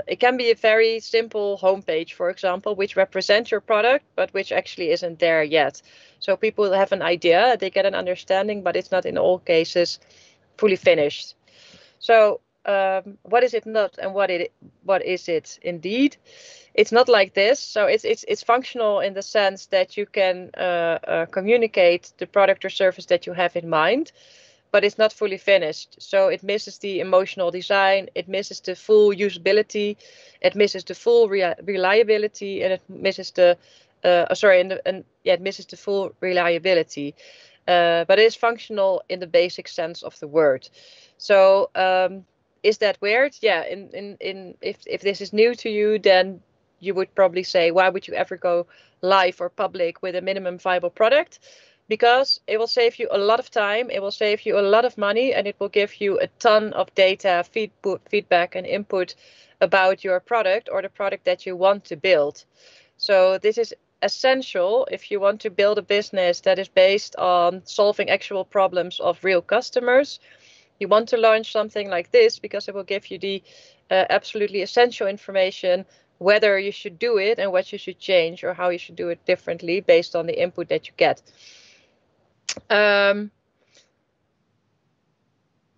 it can be a very simple homepage, for example, which represents your product, but which actually isn't there yet. So people have an idea, they get an understanding, but it's not in all cases fully finished. So what is it not, and what is it indeed? It's not like this. So it's functional in the sense that you can communicate the product or service that you have in mind, but it's not fully finished. So it misses the emotional design, it misses the full usability, it misses the full reliability, and it misses the it misses the full reliability. But it is functional in the basic sense of the word. So is that weird? Yeah. If this is new to you, then you would probably say, why would you ever go live or public with a minimum viable product? Because it will save you a lot of time, it will save you a lot of money, and it will give you a ton of data, feedback, and input about your product or the product that you want to build. So this is essential if you want to build a business that is based on solving actual problems of real customers. You want to launch something like this because it will give you the absolutely essential information whether you should do it and what you should change or how you should do it differently based on the input that you get.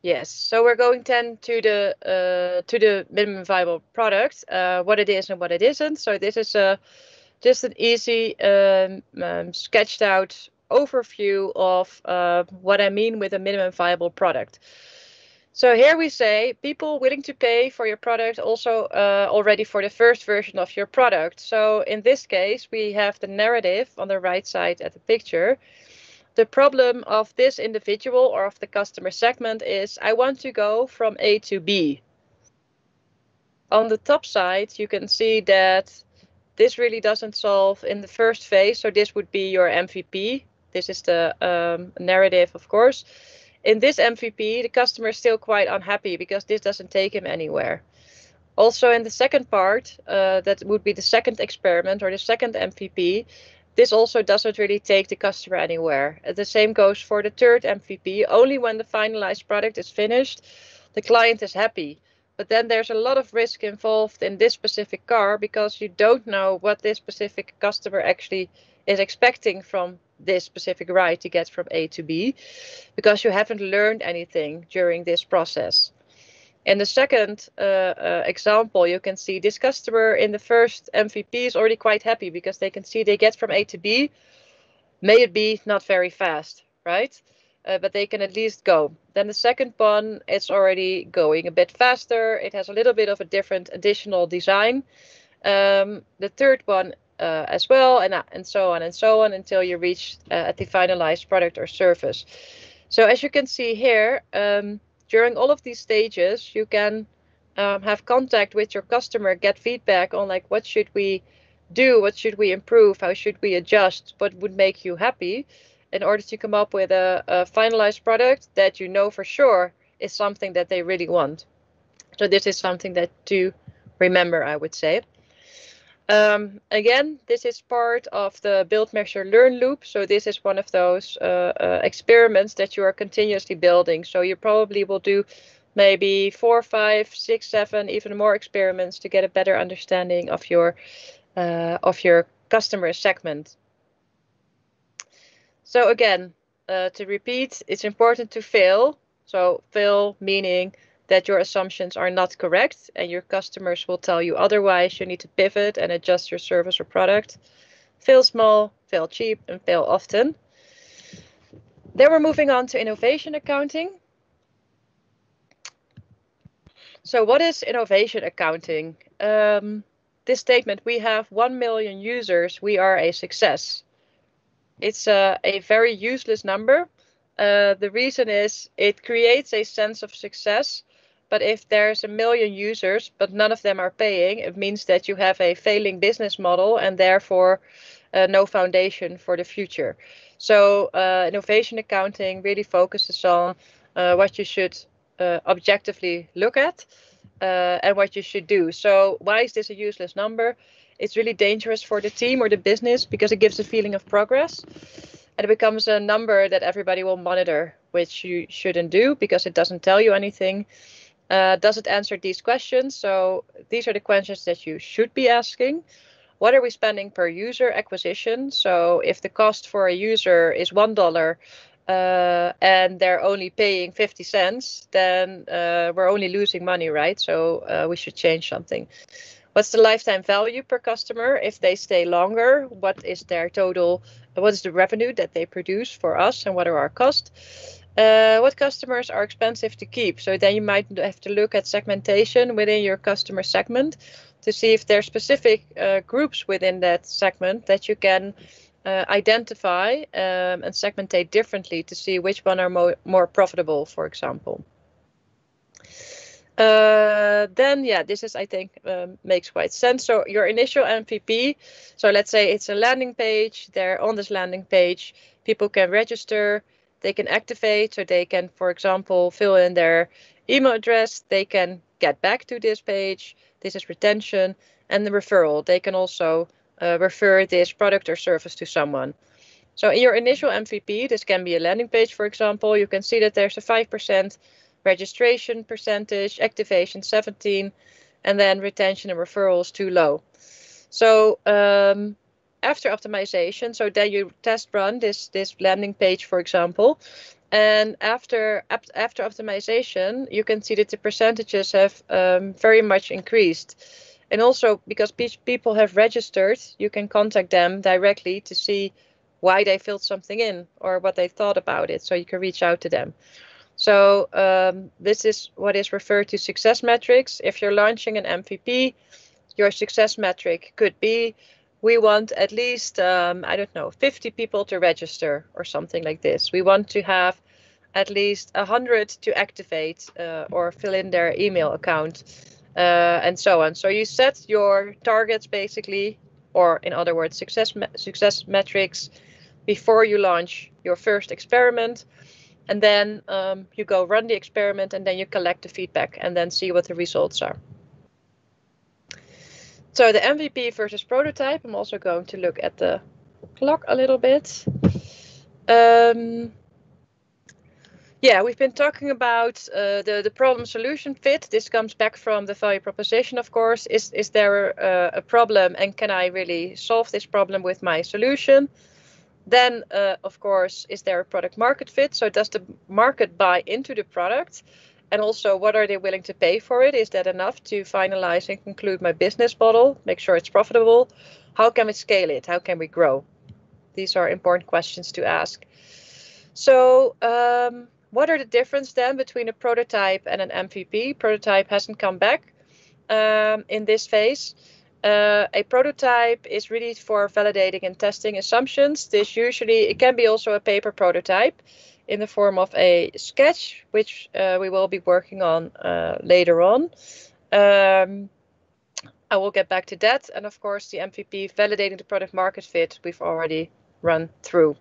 Yes, so we're going then to the minimum viable product, what it is and what it isn't. So this is just an easy sketched out overview of what I mean with a minimum viable product. So here we say people willing to pay for your product also already for the first version of your product. So in this case, we have the narrative on the right side at the picture. The problem of this individual or of the customer segment is, I want to go from A to B. On the top side, you can see that this really doesn't solve in the first phase. So this would be your MVP. This is the narrative, of course. In this MVP, the customer is still quite unhappy because this doesn't take him anywhere. Also in the second part, that would be the second experiment or the second MVP, this also doesn't really take the customer anywhere. The same goes for the third MVP. Only when the finalized product is finished, the client is happy. But then there's a lot of risk involved in this specific car because you don't know what this specific customer actually is expecting from this specific ride to get from A to B, because you haven't learned anything during this process. In the second example, you can see this customer in the first MVP is already quite happy because they can see they get from A to B, maybe not very fast, right? But they can at least go. Then the second one, it's already going a bit faster. It has a little bit of a different additional design. The third one as well, and so on and so on until you reach at the finalized product or service. So as you can see here, during all of these stages, you can have contact with your customer, get feedback on like, what should we do? What should we improve? How should we adjust? What would make you happy in order to come up with a finalized product that you know for sure is something that they really want. So this is something that to remember, I would say. Again, this is part of the build, measure, learn loop. So this is one of those experiments that you are continuously building. So you probably will do maybe 4, 5, 6, 7, even more experiments to get a better understanding of your customer segment. So again, to repeat, it's important to fail. So fail meaning that your assumptions are not correct and your customers will tell you otherwise. You need to pivot and adjust your service or product. Fail small, fail cheap, and fail often. Then we're moving on to innovation accounting. So what is innovation accounting? This statement, we have 1 million users, we are a success. It's a very useless number. The reason is it creates a sense of success. But if there's 1 million users, but none of them are paying, it means that you have a failing business model and therefore no foundation for the future. So innovation accounting really focuses on what you should objectively look at and what you should do. So why is this a useless number? It's really dangerous for the team or the business because it gives a feeling of progress. And it becomes a number that everybody will monitor, which you shouldn't do because it doesn't tell you anything. Does it answer these questions? So these are the questions that you should be asking. What are we spending per user acquisition? So if the cost for a user is $1 and they're only paying 50 cents, then we're only losing money, right? So we should change something. What's the lifetime value per customer? If they stay longer, what is their total, what is the revenue that they produce for us and what are our costs? What customers are expensive to keep? So then you might have to look at segmentation within your customer segment to see if there are specific groups within that segment that you can identify and segmentate differently to see which one are more profitable, for example. Then, yeah, this is, I think, makes quite sense. So your initial MVP, so let's say it's a landing page. There on this landing page, people can register. They can activate, so they can, for example, fill in their email address. They can get back to this page. This is retention and the referral. They can also refer this product or service to someone. So in your initial MVP, this can be a landing page, for example, you can see that there's a 5% registration percentage, activation 17, and then retention and referrals too low. So after optimization, so then you test run this landing page, for example, and after optimization, you can see that the percentages have very much increased. And also because people have registered, you can contact them directly to see why they filled something in or what they thought about it. So you can reach out to them. So this is what is referred to success metrics. If you're launching an MVP, your success metric could be, we want at least, I don't know, 50 people to register or something like this. We want to have at least 100 to activate or fill in their email account and so on. So you set your targets basically, or in other words, success metrics before you launch your first experiment. And then you go run the experiment and then you collect the feedback and then see what the results are. So the MVP versus prototype, I'm also going to look at the clock a little bit. Yeah, we've been talking about the problem solution fit. This comes back from the value proposition, of course. Is there a problem and can I really solve this problem with my solution? Then, of course, is there a product market fit? So does the market buy into the product? And also, what are they willing to pay for it? Is that enough to finalize and conclude my business model? Make sure it's profitable? How can we scale it? How can we grow? These are important questions to ask. So what are the difference then between a prototype and an MVP? Prototype hasn't come back in this phase. A prototype is really for validating and testing assumptions. This usually, it can be also a paper prototype in the form of a sketch, which we will be working on later on. I will get back to that. And of course, the MVP, validating the product market fit, we've already run through.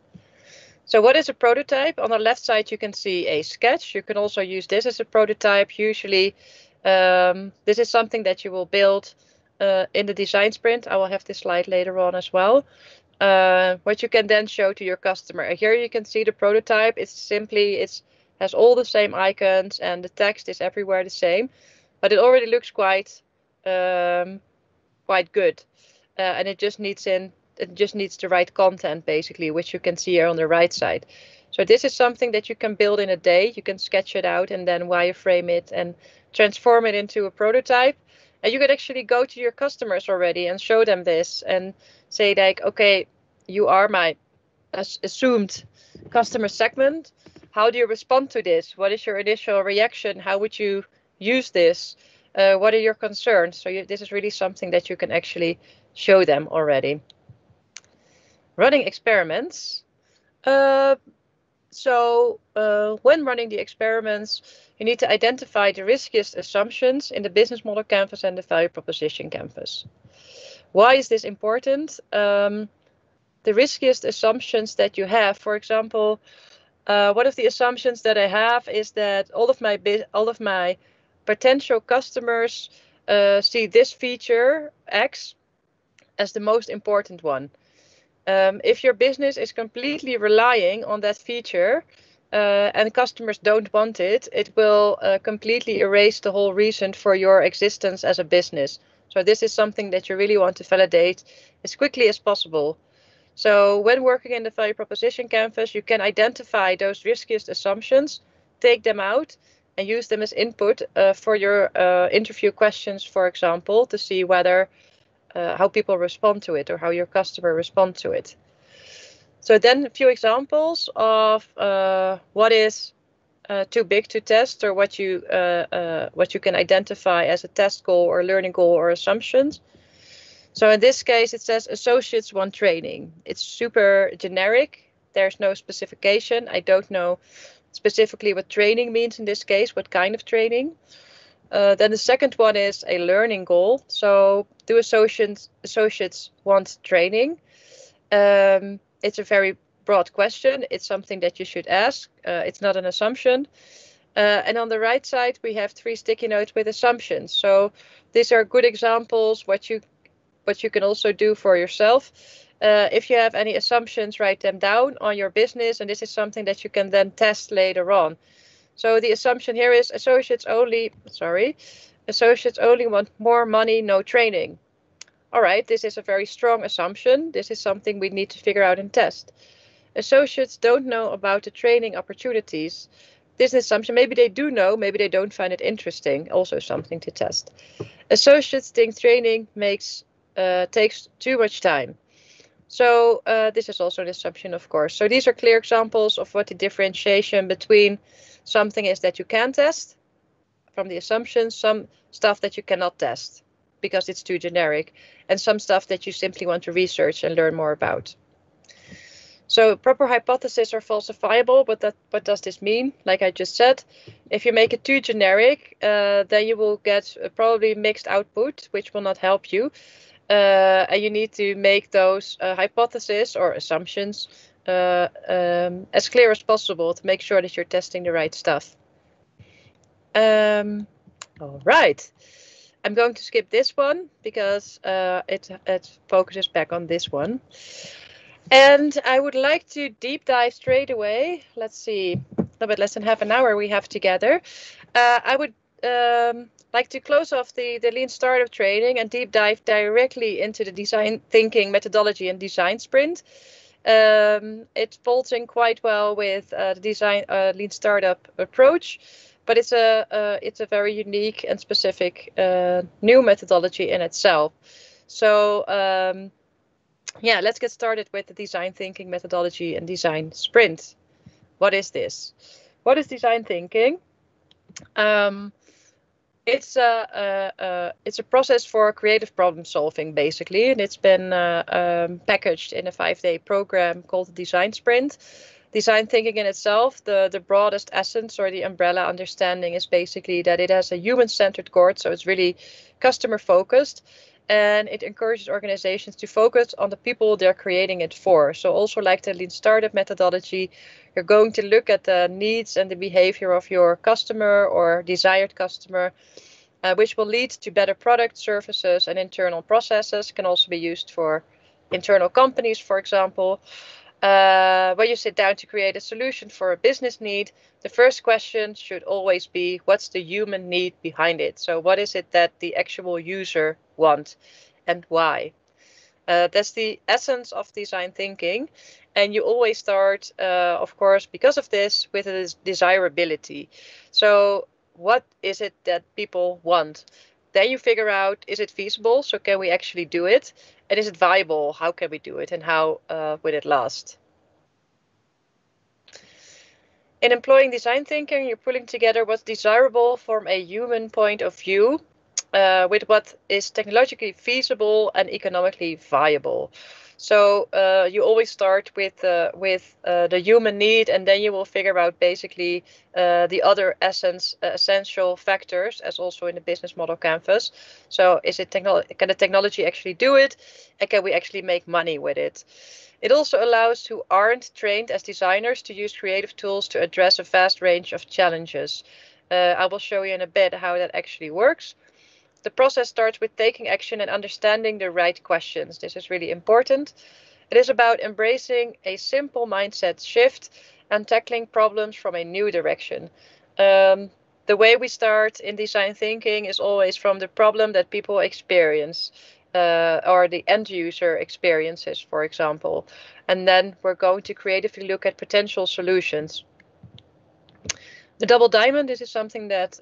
So what is a prototype? On the left side, you can see a sketch. You can also use this as a prototype. Usually, this is something that you will build in the design sprint, I will have this slide later on as well, what you can then show to your customer. And here you can see the prototype. It has all the same icons and the text is everywhere the same, but it already looks quite good, and it just needs the right content basically, which you can see here on the right side. So this is something that you can build in a day. You can sketch it out and then wireframe it and transform it into a prototype. And you could actually go to your customers already and show them this and say like, okay, you are my assumed customer segment. How do you respond to this? What is your initial reaction? How would you use this? What are your concerns? So this is really something that you can actually show them already. Running experiments. When running the experiments, you need to identify the riskiest assumptions in the business model canvas and the value proposition canvas. Why is this important? The riskiest assumptions that you have, for example, one of the assumptions that I have is that all of my potential customers see this feature X as the most important one. If your business is completely relying on that feature and customers don't want it, it will completely erase the whole reason for your existence as a business. So this is something that you really want to validate as quickly as possible. So when working in the value proposition canvas, you can identify those riskiest assumptions, take them out, and use them as input for your interview questions, for example, to see whether how people respond to it or how your customer responds to it. So then a few examples of what is too big to test, or what you can identify as a test goal or learning goal or assumptions. So in this case, it says associates want training. It's super generic. There's no specification. I don't know specifically what training means in this case, what kind of training. Then the second one is a learning goal. So do associates want training? It's a very broad question. It's something that you should ask. It's not an assumption. And on the right side, we have 3 sticky notes with assumptions. So these are good examples, what you can also do for yourself. If you have any assumptions, write them down on your business, and this is something that you can then test later on. So the assumption here is associates only want more money, no training. All right, this is a very strong assumption. This is something we need to figure out and test. Associates don't know about the training opportunities. This is an assumption. Maybe they do know, maybe they don't find it interesting. Also something to test. Associates think training takes too much time. So this is also an assumption, of course. So these are clear examples of what the differentiation between something is that you can test from the assumptions, some stuff that you cannot test because it's too generic, and some stuff that you simply want to research and learn more about. So proper hypotheses are falsifiable, but what does this mean? Like I just said, if you make it too generic, then you will get probably mixed output, which will not help you. And you need to make those hypotheses or assumptions as clear as possible to make sure that you're testing the right stuff. All right. I'm going to skip this one because it focuses back on this one. And I would like to deep dive straight away. Let's see, a little bit less than half an hour we have together. I would like to close off the Lean Startup training and deep dive directly into the design thinking methodology and design sprint. It folds in quite well with the design Lean Startup approach, but it's a very unique and specific new methodology in itself. So yeah, let's get started with the design thinking methodology and design sprint. What is this? What is design thinking? It's a process for creative problem solving, basically, and it's been packaged in a 5-day program called the Design Sprint. Design thinking in itself, the broadest essence or the umbrella understanding is basically that it has a human-centered core, so it's really customer-focused, and it encourages organizations to focus on the people they're creating it for. So also like the Lean Startup methodology, you're going to look at the needs and the behavior of your customer or desired customer, which will lead to better product, services, and internal processes. Can also be used for internal companies, for example. When you sit down to create a solution for a business need, the first question should always be, what's the human need behind it? So what is it that the actual user wants and why? That's the essence of design thinking. And you always start, of course, because of this, with a desirability. So what is it that people want? Then you figure out, is it feasible? So can we actually do it? And is it viable? How can we do it? And how will it last? In employing design thinking, you're pulling together what's desirable from a human point of view with what is technologically feasible and economically viable. So you always start with the human need, and then you will figure out basically the other essential factors, as also in the business model canvas. So is it can the technology actually do it, and can we actually make money with it? It also allows who aren't trained as designers to use creative tools to address a vast range of challenges. I will show you in a bit how that actually works. The process starts with taking action and understanding the right questions. This is really important. It is about embracing a simple mindset shift and tackling problems from a new direction. The way we start in design thinking is always from the problem that people experience, or the end user experiences, for example. And then we're going to creatively look at potential solutions. The double diamond, this is something that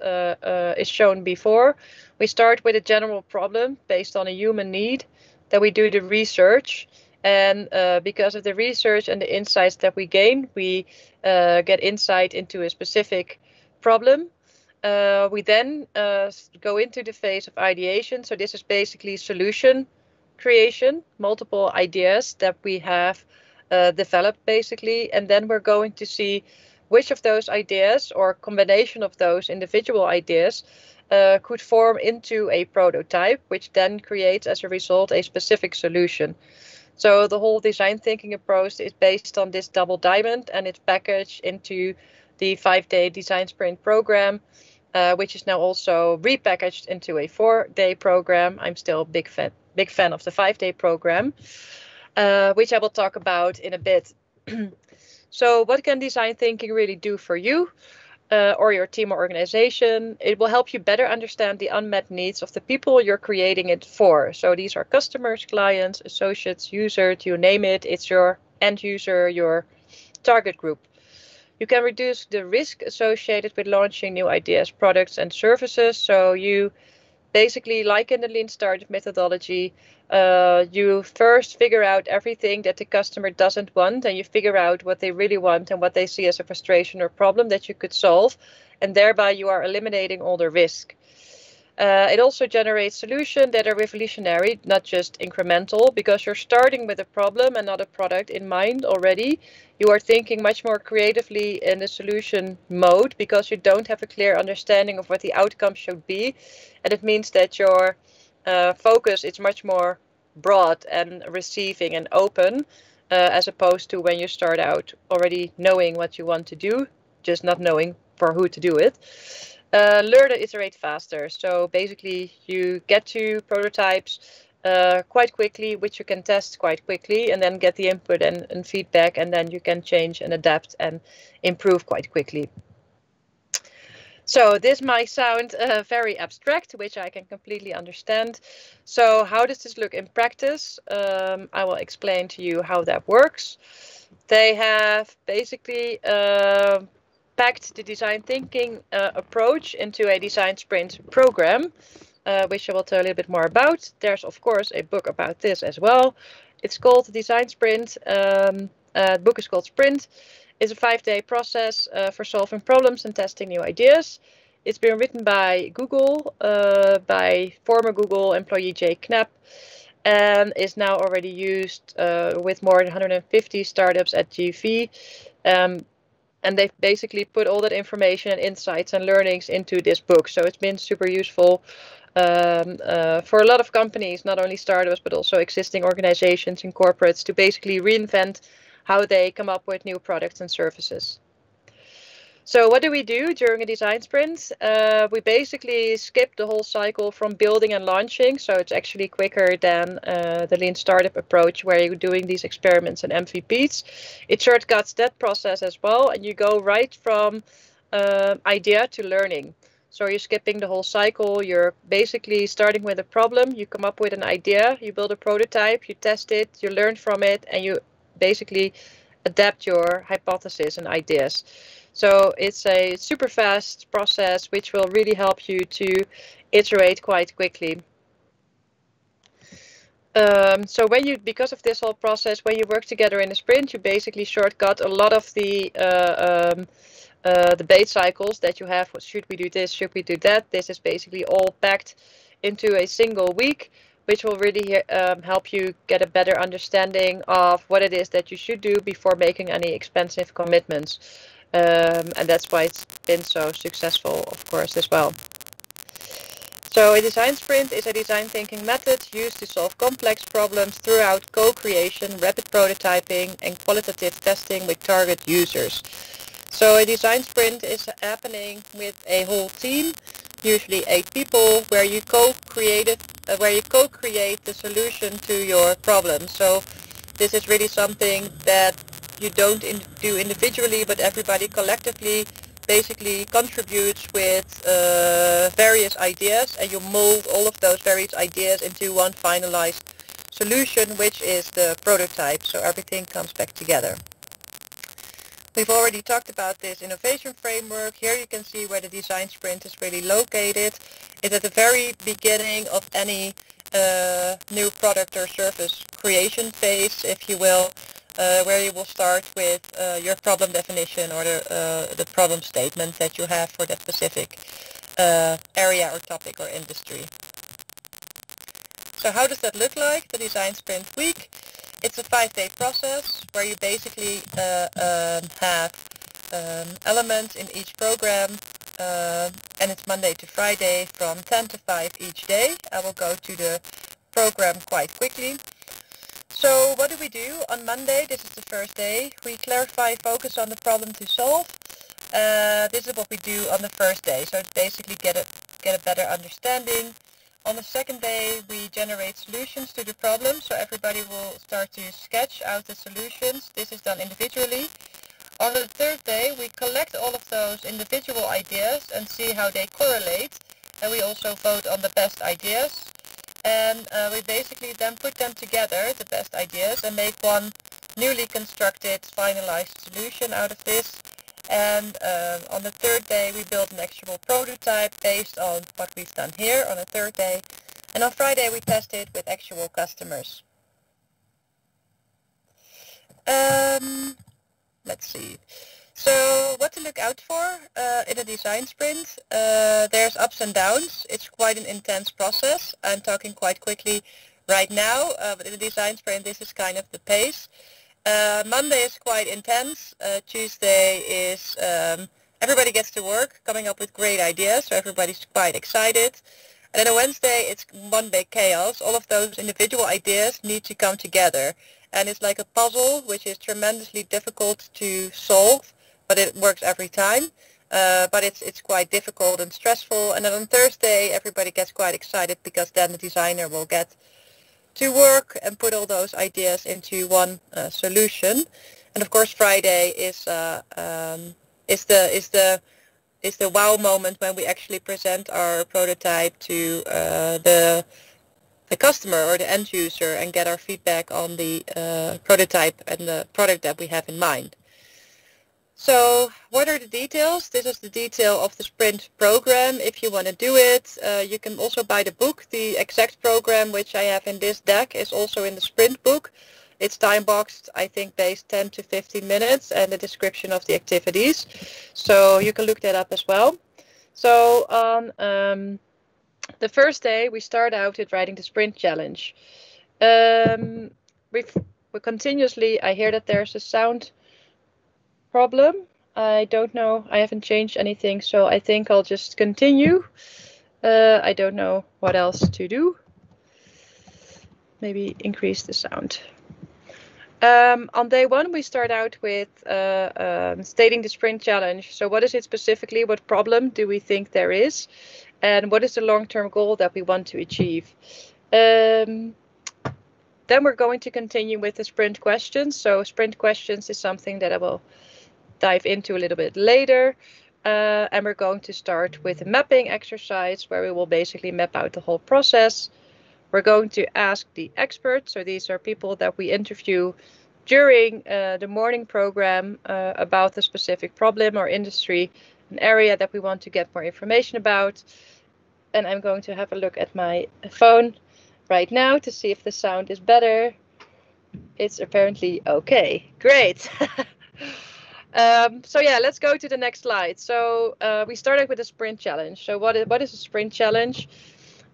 is shown before. We start with a general problem based on a human need. Then we do the research. And because of the research and the insights that we gain, we get insight into a specific problem. We then go into the phase of ideation. So this is basically solution creation, multiple ideas that we have developed basically. And then we're going to see which of those ideas or combination of those individual ideas could form into a prototype, which then creates as a result a specific solution. So the whole design thinking approach is based on this double diamond, and it's packaged into the 5-day design sprint program, which is now also repackaged into a 4-day program. I'm still a big fan of the 5-day program, which I will talk about in a bit. So what can design thinking really do for you or your team or organization? It will help you better understand the unmet needs of the people you're creating it for. So these are customers, clients, associates, users, you name it. It's your end user, your target group. You can reduce the risk associated with launching new ideas, products, and services. So you basically, like in the Lean Startup methodology, you first figure out everything that the customer doesn't want, and you figure out what they really want and what they see as a frustration or problem that you could solve, and thereby you are eliminating all the risk. It also generates solutions that are revolutionary, not just incremental, because you're starting with a problem and not a product in mind already. You are thinking much more creatively in the solution mode because you don't have a clear understanding of what the outcome should be. And it means that your focus is much more broad and receiving and open, as opposed to when you start out already knowing what you want to do, just not knowing for who to do it. Learn and iterate faster. So basically you get to prototypes quite quickly, which you can test quite quickly, and then get the input and feedback, and then you can change and adapt and improve quite quickly. So this might sound very abstract, which I can completely understand. So how does this look in practice? I will explain to you how that works. They have basically packed the design thinking approach into a design sprint program, which I will tell you a little bit more about. There's, of course, a book about this as well. It's called Design Sprint. The book is called Sprint. It's a 5-day process for solving problems and testing new ideas. It's been written by Google, by former Google employee Jay Knapp, and is now already used with more than 150 startups at GV. And they've basically put all that information and insights and learnings into this book. So it's been super useful for a lot of companies, not only startups, but also existing organizations and corporates, to basically reinvent how they come up with new products and services. So what do we do during a design sprint? We basically skip the whole cycle from building and launching. So it's actually quicker than the lean startup approach where you're doing these experiments and MVPs. It shortcuts that process as well. And you go right from idea to learning. So you're skipping the whole cycle. You're basically starting with a problem. You come up with an idea. You build a prototype. You test it. You learn from it. And you basically adapt your hypothesis and ideas. So it's a super fast process, which will really help you to iterate quite quickly. So because of this whole process, when you work together in a sprint, you basically shortcut a lot of the debate cycles that you have. Should we do this? Should we do that? This is basically all packed into a single week, which will really help you get a better understanding of what it is that you should do before making any expensive commitments. And that's why it's been so successful, of course, as well. So a design sprint is a design thinking method used to solve complex problems throughout co-creation, rapid prototyping, and qualitative testing with target users. So a design sprint is happening with a whole team, usually 8 people, where you co-create the solution to your problem. So this is really something that you don't do individually, but everybody collectively basically contributes with various ideas, and you mold all of those various ideas into one finalized solution, which is the prototype. So everything comes back together. We've already talked about this innovation framework. Here you can see where the design sprint is really located. It's at the very beginning of any new product or service creation phase, if you will, where you will start with your problem definition or the problem statement that you have for that specific area or topic or industry. So how does that look like, the design sprint week? It's a 5-day process where you basically have elements in each program, and it's Monday to Friday from 10 to 5 each day. I will go to the program quite quickly. So what do we do on Monday? This is the first day. We clarify, focus on the problem to solve. This is what we do on the first day. So it's basically get a better understanding. On the second day, we generate solutions to the problem. So everybody will start to sketch out the solutions. This is done individually. On the third day, we collect all of those individual ideas and see how they correlate. And we also vote on the best ideas. And we basically then put them together, the best ideas, and make one newly constructed, finalized solution out of this. And on the third day, we build an actual prototype based on what we've done here on the third day. And on Friday, we test it with actual customers. Let's see. So what to look out for in a design sprint? There's ups and downs. It's quite an intense process. I'm talking quite quickly right now, but in a design sprint, this is kind of the pace. Monday is quite intense. Tuesday is everybody gets to work, coming up with great ideas, so everybody's quite excited. And then on Wednesday, it's one big chaos. All of those individual ideas need to come together. And it's like a puzzle, which is tremendously difficult to solve, but it works every time. But it's quite difficult and stressful. And then on Thursday, everybody gets quite excited because then the designer will get to work and put all those ideas into one solution. And of course, Friday is the wow moment when we actually present our prototype to the customer or the end user and get our feedback on the prototype and the product that we have in mind. So what are the details? This is the detail of the sprint program. If you want to do it, you can also buy the book. The exact program which I have in this deck is also in the sprint book. It's time boxed, I think, based 10 to 15 minutes and the description of the activities. So you can look that up as well. So on the first day, we start out with writing the sprint challenge. We continuously, I hear that there's a sound problem. I don't know. I haven't changed anything, so I think I'll just continue. I don't know what else to do. Maybe increase the sound. On day one, we start out with stating the sprint challenge. So what is it specifically? What problem do we think there is? And what is the long-term goal that we want to achieve? Then we're going to continue with the sprint questions. So sprint questions is something that I will dive into a little bit later. And we're going to start with a mapping exercise where we will basically map out the whole process. We're going to ask the experts, so these are people that we interview during the morning program about the specific problem or industry, an area that we want to get more information about. And I'm going to have a look at my phone right now to see if the sound is better. It's apparently okay. Great. So yeah, let's go to the next slide. So we started with a sprint challenge. So what is a sprint challenge?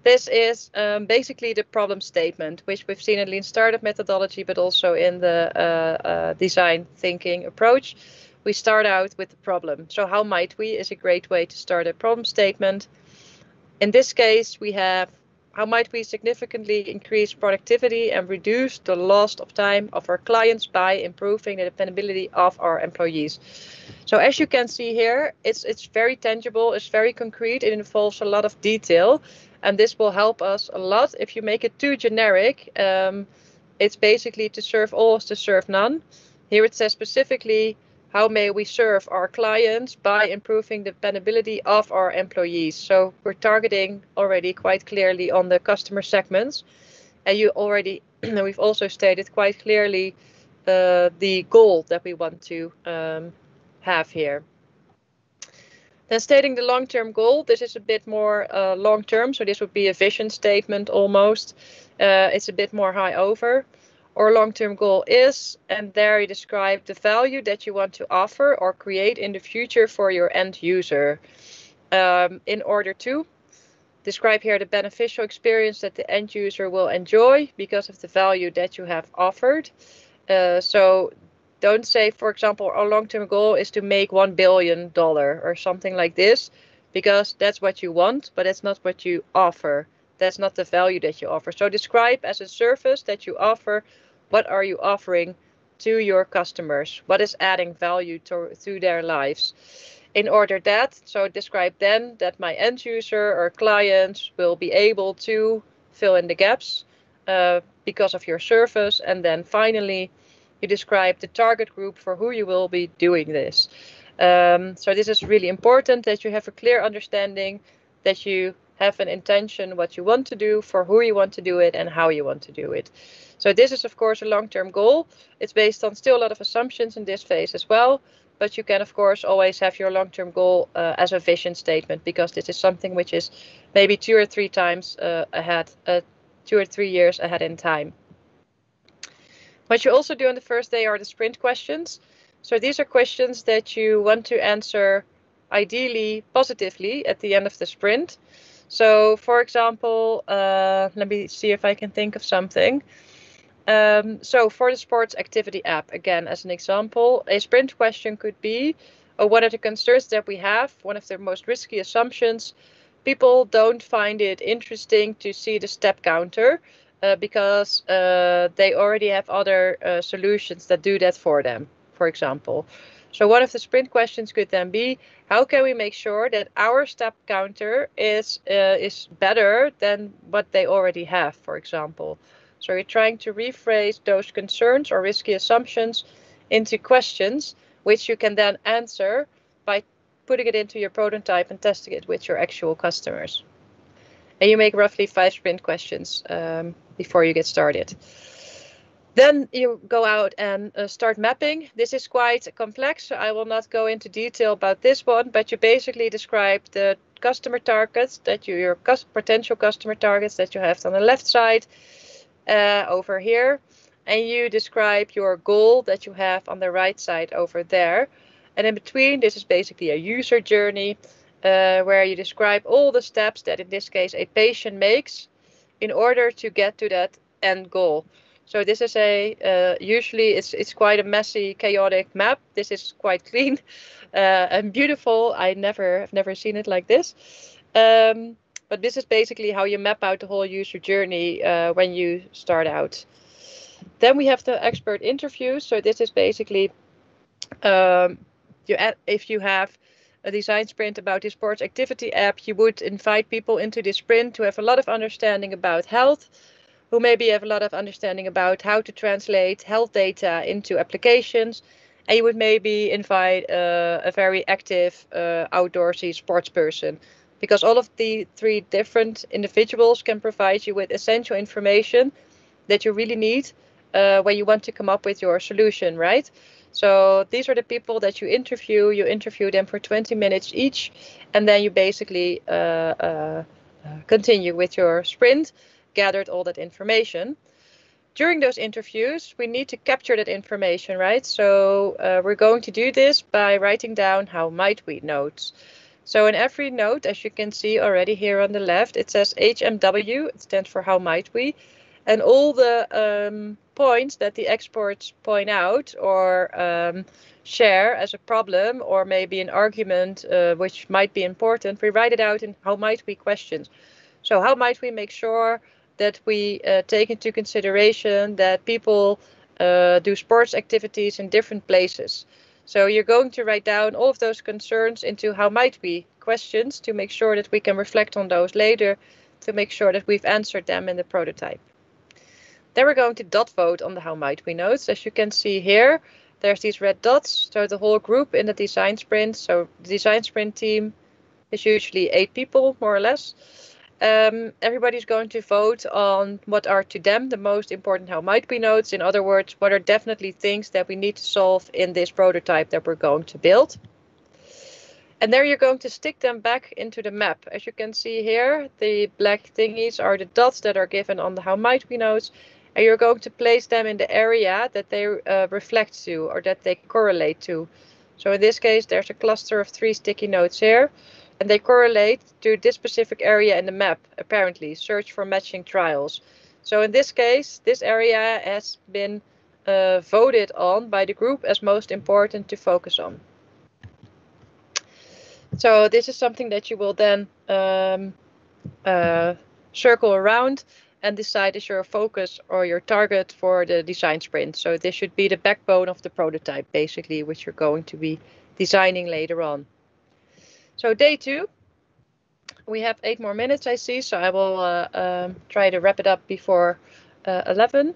This is basically the problem statement, which we've seen in Lean Startup methodology, but also in the design thinking approach. We start out with the problem. So how might we is a great way to start a problem statement. In this case, we have how might we significantly increase productivity and reduce the loss of time of our clients by improving the dependability of our employees. So as you can see here, it's very tangible, it's very concrete, it involves a lot of detail. And this will help us a lot. If you make it too generic, it's basically to serve all is to serve none. Here it says specifically, how may we serve our clients by improving the dependability of our employees? So we're targeting already quite clearly on the customer segments. And we've also stated quite clearly the goal that we want to have here. Then stating the long-term goal, this is a bit more long-term, so this would be a vision statement almost. It's a bit more high over. Our long-term goal is, and there you describe the value that you want to offer or create in the future for your end user. In order to describe here the beneficial experience that the end user will enjoy because of the value that you have offered. So don't say, for example, our long-term goal is to make $1 billion or something like this, because that's what you want, but that's not what you offer. That's not the value that you offer. So describe as a service that you offer, what are you offering to your customers? What is adding value to their lives? In order that, so describe then that my end user or clients will be able to fill in the gaps because of your service. And then finally, you describe the target group for who you will be doing this. So this is really important that you have a clear understanding, that you have an intention what you want to do, for who you want to do it, and how you want to do it. So this is, of course, a long-term goal. It's based on still a lot of assumptions in this phase as well. But you can, of course, always have your long-term goal as a vision statement, because this is something which is maybe 2 or 3 times ahead, 2 or 3 years ahead in time. What you also do on the first day are the sprint questions. So these are questions that you want to answer ideally positively at the end of the sprint. So, for example, let me see if I can think of something. So for the sports activity app, again, as an example, a sprint question could be, what are the concerns that we have? One of the most risky assumptions, people don't find it interesting to see the step counter because they already have other solutions that do that for them, for example. So one of the sprint questions could then be, how can we make sure that our step counter is better than what they already have, for example? So you're trying to rephrase those concerns or risky assumptions into questions, which you can then answer by putting it into your prototype and testing it with your actual customers. And you make roughly 5 sprint questions before you get started. Then you go out and start mapping. This is quite complex, so I will not go into detail about this one, but you basically describe the customer targets that your potential customer targets that you have on the left side over here, and you describe your goal that you have on the right side over there. And in between, this is basically a user journey where you describe all the steps that in this case a patient makes in order to get to that end goal. So this is usually it's quite a messy, chaotic map. This is quite clean and beautiful. I've never seen it like this. But this is basically how you map out the whole user journey when you start out. Then we have the expert interviews. So this is basically if you have a design sprint about the sports activity app, you would invite people into this sprint who have a lot of understanding about health, who maybe have a lot of understanding about how to translate health data into applications. And you would maybe invite a very active outdoorsy sports person, because all of the three different individuals can provide you with essential information that you really need when you want to come up with your solution, right? So these are the people that you interview. You interview them for 20 minutes each, and then you basically continue with your sprint, gathered all that information. During those interviews, we need to capture that information, right? So we're going to do this by writing down how might we notes. So in every note, as you can see already here on the left, it says HMW, it stands for how might we. And all the points that the experts point out or share as a problem or maybe an argument which might be important, we write it out in how might we questions. So how might we make sure that we take into consideration that people do sports activities in different places. So you're going to write down all of those concerns into how might we questions to make sure that we can reflect on those later to make sure that we've answered them in the prototype. Then we're going to dot vote on the how might we notes. As you can see here, there's these red dots. So the whole group in the design sprint. So the design sprint team is usually 8 people, more or less. Everybody's going to vote on what are to them the most important how might we notes. In other words, what are definitely things that we need to solve in this prototype that we're going to build. And there you're going to stick them back into the map. As you can see here, the black thingies are the dots that are given on the how might we notes. And you're going to place them in the area that they reflect to or that they correlate to. So in this case, there's a cluster of 3 sticky notes here. And they correlate to this specific area in the map, apparently, search for matching trials. So in this case, this area has been voted on by the group as most important to focus on. So this is something that you will then circle around and decide is your focus or your target for the design sprint. So this should be the backbone of the prototype, basically, which you're going to be designing later on. So day 2, we have 8 more minutes, I see. So I will try to wrap it up before 11.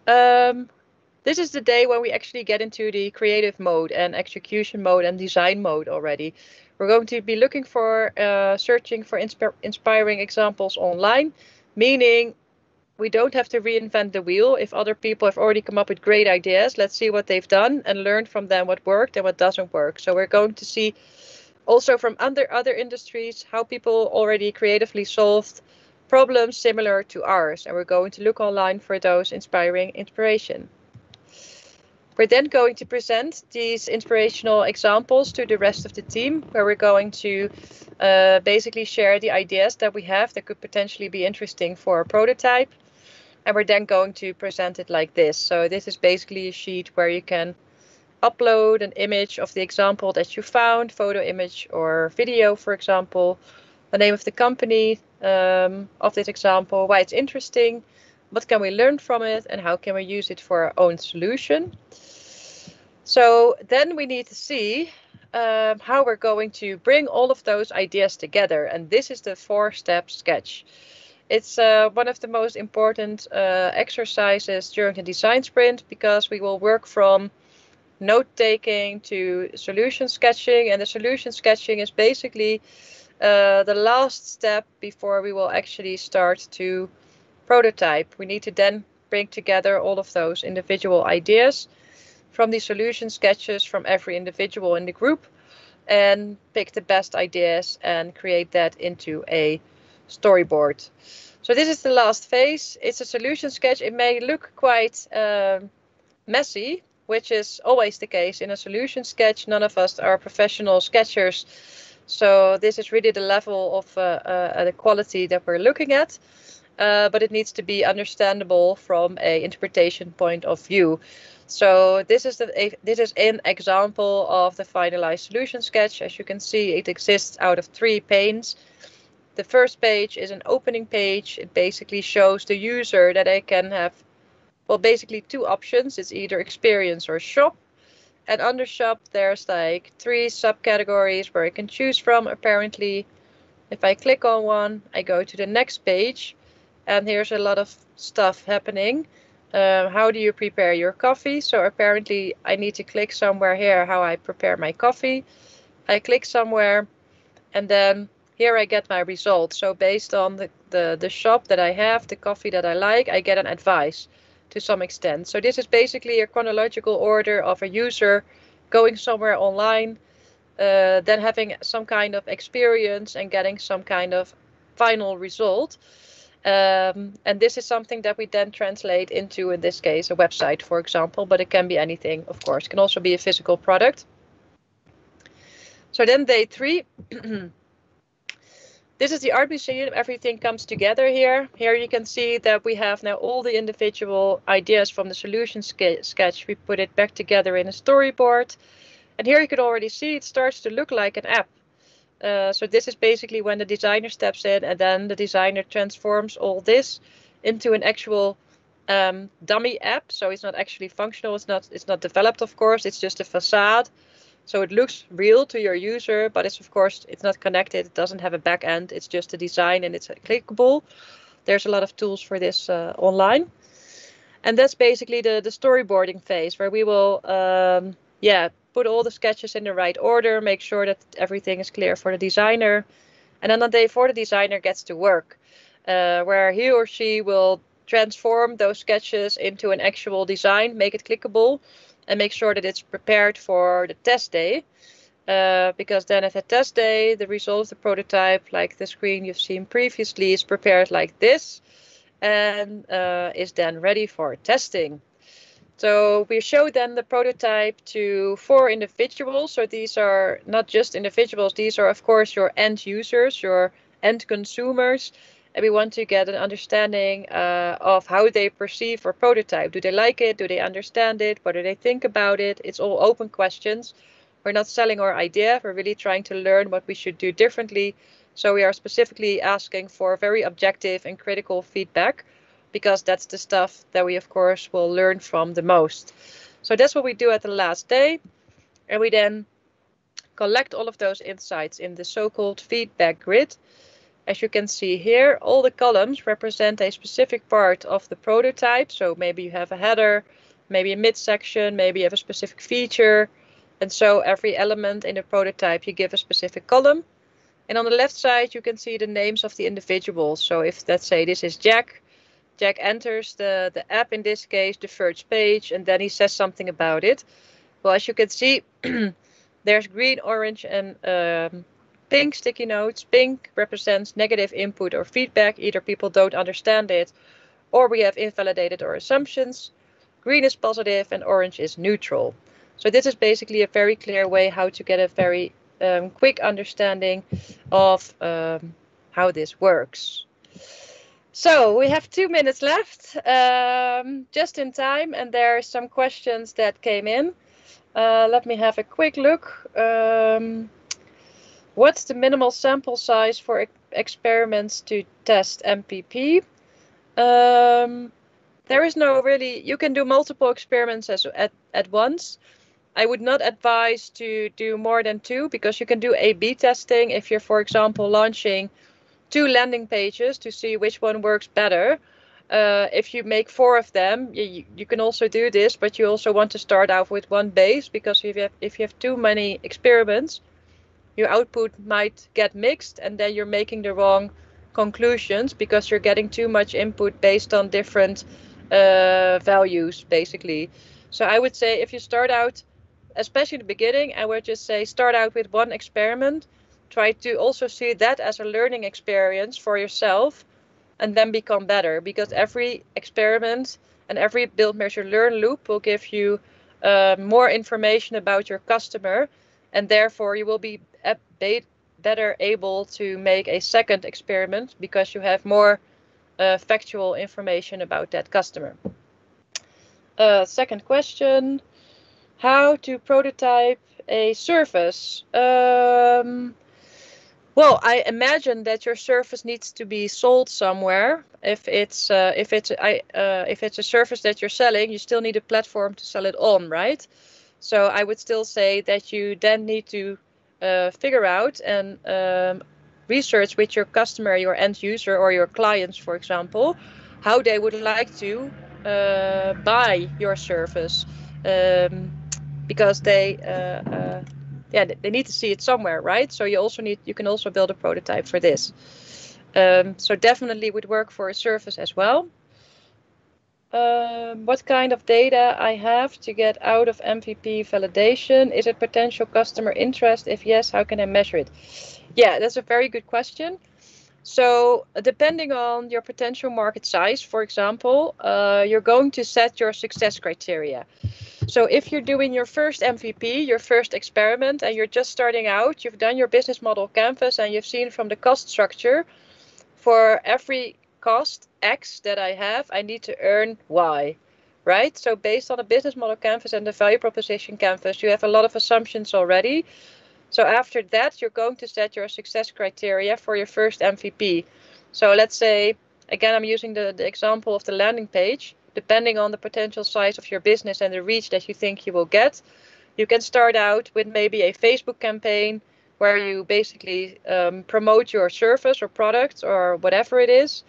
This is the day when we actually get into the creative mode and execution mode and design mode already. We're going to be looking for, searching for inspiring examples online, meaning we don't have to reinvent the wheel. If other people have already come up with great ideas, let's see what they've done and learn from them what worked and what doesn't work. So we're going to see also from other industries how people already creatively solved problems similar to ours. And we're going to look online for those inspiration. We're then going to present these inspirational examples to the rest of the team, where we're going to basically share the ideas that we have that could potentially be interesting for a prototype. And we're then going to present it like this. So this is basically a sheet where you can upload an image of the example that you found, photo, image, or video, for example, the name of the company of this example, why it's interesting, what can we learn from it, and how can we use it for our own solution. So then we need to see how we're going to bring all of those ideas together. And this is the 4-step sketch. It's one of the most important exercises during the design sprint, because we will work from note-taking to solution sketching. And the solution sketching is basically the last step before we will actually start to prototype. We need to then bring together all of those individual ideas from the solution sketches from every individual in the group and pick the best ideas and create that into a storyboard. So this is the last phase. It's a solution sketch. It may look quite messy, which is always the case in a solution sketch. None of us are professional sketchers. So this is really the level of the quality that we're looking at. But it needs to be understandable from an interpretation point of view. So this is an example of the finalized solution sketch. As you can see, it exists out of 3 panes. The first page is an opening page. It basically shows the user that they can have well, basically 2 options. It's either experience or shop. And under shop, there's like 3 subcategories where I can choose from, apparently. If I click on one, I go to the next page, and here's a lot of stuff happening. How do you prepare your coffee? So apparently I need to click somewhere here how I prepare my coffee. I click somewhere, and then here I get my result. So based on the shop that I have, the coffee that I like, I get an advice to some extent. So this is basically a chronological order of a user going somewhere online, then having some kind of experience and getting some kind of final result. And this is something that we then translate into, in this case, a website, for example, but it can be anything, of course. It can also be a physical product. So then day 3, this is the art museum. Everything comes together here. Here you can see that we have now all the individual ideas from the solution sketch. We put it back together in a storyboard. And here you can already see it starts to look like an app. So this is basically when the designer steps in, and then the designer transforms all this into an actual dummy app. So it's not actually functional. It's not developed, of course. It's just a facade. So it looks real to your user, but it's not connected. It doesn't have a back end. It's just a design, and it's clickable. There's a lot of tools for this online. And that's basically the storyboarding phase, where we will put all the sketches in the right order, make sure that everything is clear for the designer. And then on day 4, the designer gets to work, where he or she will transform those sketches into an actual design, make it clickable, and make sure that it's prepared for the test day. Because then at the test day, the result of the prototype, like the screen you've seen previously, is prepared like this, and is then ready for testing. So we show then the prototype to 4 individuals. So these are not just individuals. These are, of course, your end users, your end consumers. And we want to get an understanding of how they perceive our prototype. Do they like it? Do they understand it? What do they think about it? It's all open questions. We're not selling our idea. We're really trying to learn what we should do differently. So we are specifically asking for very objective and critical feedback, because that's the stuff that we, of course, will learn from the most. So that's what we do at the last day. And we then collect all of those insights in the so-called feedback grid. As you can see here, all the columns represent a specific part of the prototype. So maybe you have a header, maybe a midsection, maybe you have a specific feature. And so every element in the prototype, you give a specific column. And on the left side, you can see the names of the individuals. So if, let's say, this is Jack, Jack enters the app, in this case, the first page, and then he says something about it. Well, as you can see, there's green, orange, and pink sticky notes. Pink represents negative input or feedback. Either people don't understand it, or we have invalidated our assumptions. Green is positive, and orange is neutral. So this is basically a very clear way how to get a very quick understanding of how this works. So we have 2 minutes left, just in time, and there are some questions that came in. Let me have a quick look. What's the minimal sample size for experiments to test MPP? There is no really, you can do multiple experiments at once. I would not advise to do more than 2, because you can do A/B testing if you're, for example, launching 2 landing pages to see which one works better. If you make 4 of them, you can also do this, but you also want to start out with 1 base, because if you have too many experiments, your output might get mixed, and then you're making the wrong conclusions because you're getting too much input based on different values, basically. So I would say if you start out, especially in the beginning, I would just say start out with 1 experiment. Try to also see that as a learning experience for yourself, and then become better, because every experiment and every build, measure, learn loop will give you more information about your customer, and therefore you will be better able to make a second experiment because you have more factual information about that customer. Second question, how to prototype a service? Well, I imagine that your service needs to be sold somewhere. If it's a service that you're selling, you still need a platform to sell it on, right? So I would still say that you then need to figure out and research with your customer, your end user, or your clients, for example, how they would like to buy your service, because they need to see it somewhere, right? So you can also build a prototype for this. So definitely would work for a service as well. What kind of data I have to get out of MVP validation? Is it potential customer interest? If yes, how can I measure it? Yeah, that's a very good question. So depending on your potential market size, for example, you're going to set your success criteria. So if you're doing your first MVP, your first experiment, and you're just starting out, you've done your business model canvas and you've seen from the cost structure, for every cost X that I have, I need to earn Y, right? So based on a business model canvas and the value proposition canvas, you have a lot of assumptions already. So after that, you're going to set your success criteria for your first MVP. So let's say, again, I'm using the example of the landing page. Depending on the potential size of your business and the reach that you think you will get, you can start out with maybe a Facebook campaign where you basically promote your service or product or whatever it is.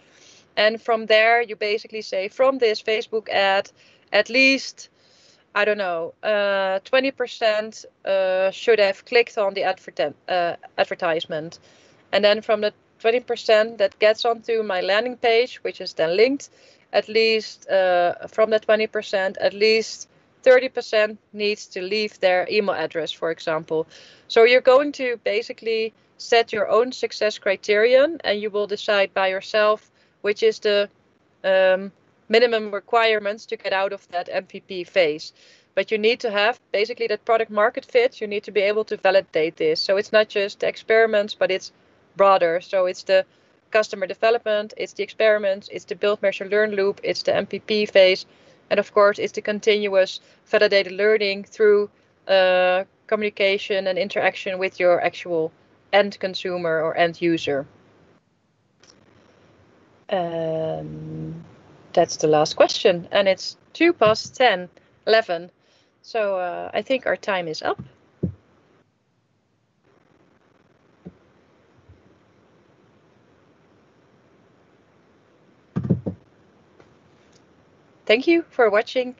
And from there, you basically say, from this Facebook ad, at least, I don't know, 20% should have clicked on the advertisement. And then from the 20% that gets onto my landing page, which is then linked, at least from that 20%, at least 30% needs to leave their email address, for example. So you're going to basically set your own success criterion, and you will decide by yourself which is the minimum requirements to get out of that MVP phase. But you need to have basically that product market fit. You need to be able to validate this. So it's not just the experiments, but it's broader. So it's the customer development, it's the experiments, it's the build, measure, learn loop, it's the MVP phase. And of course, it's the continuous validated learning through communication and interaction with your actual end consumer or end user. That's the last question. And it's 11:02. So I think our time is up. Thank you for watching.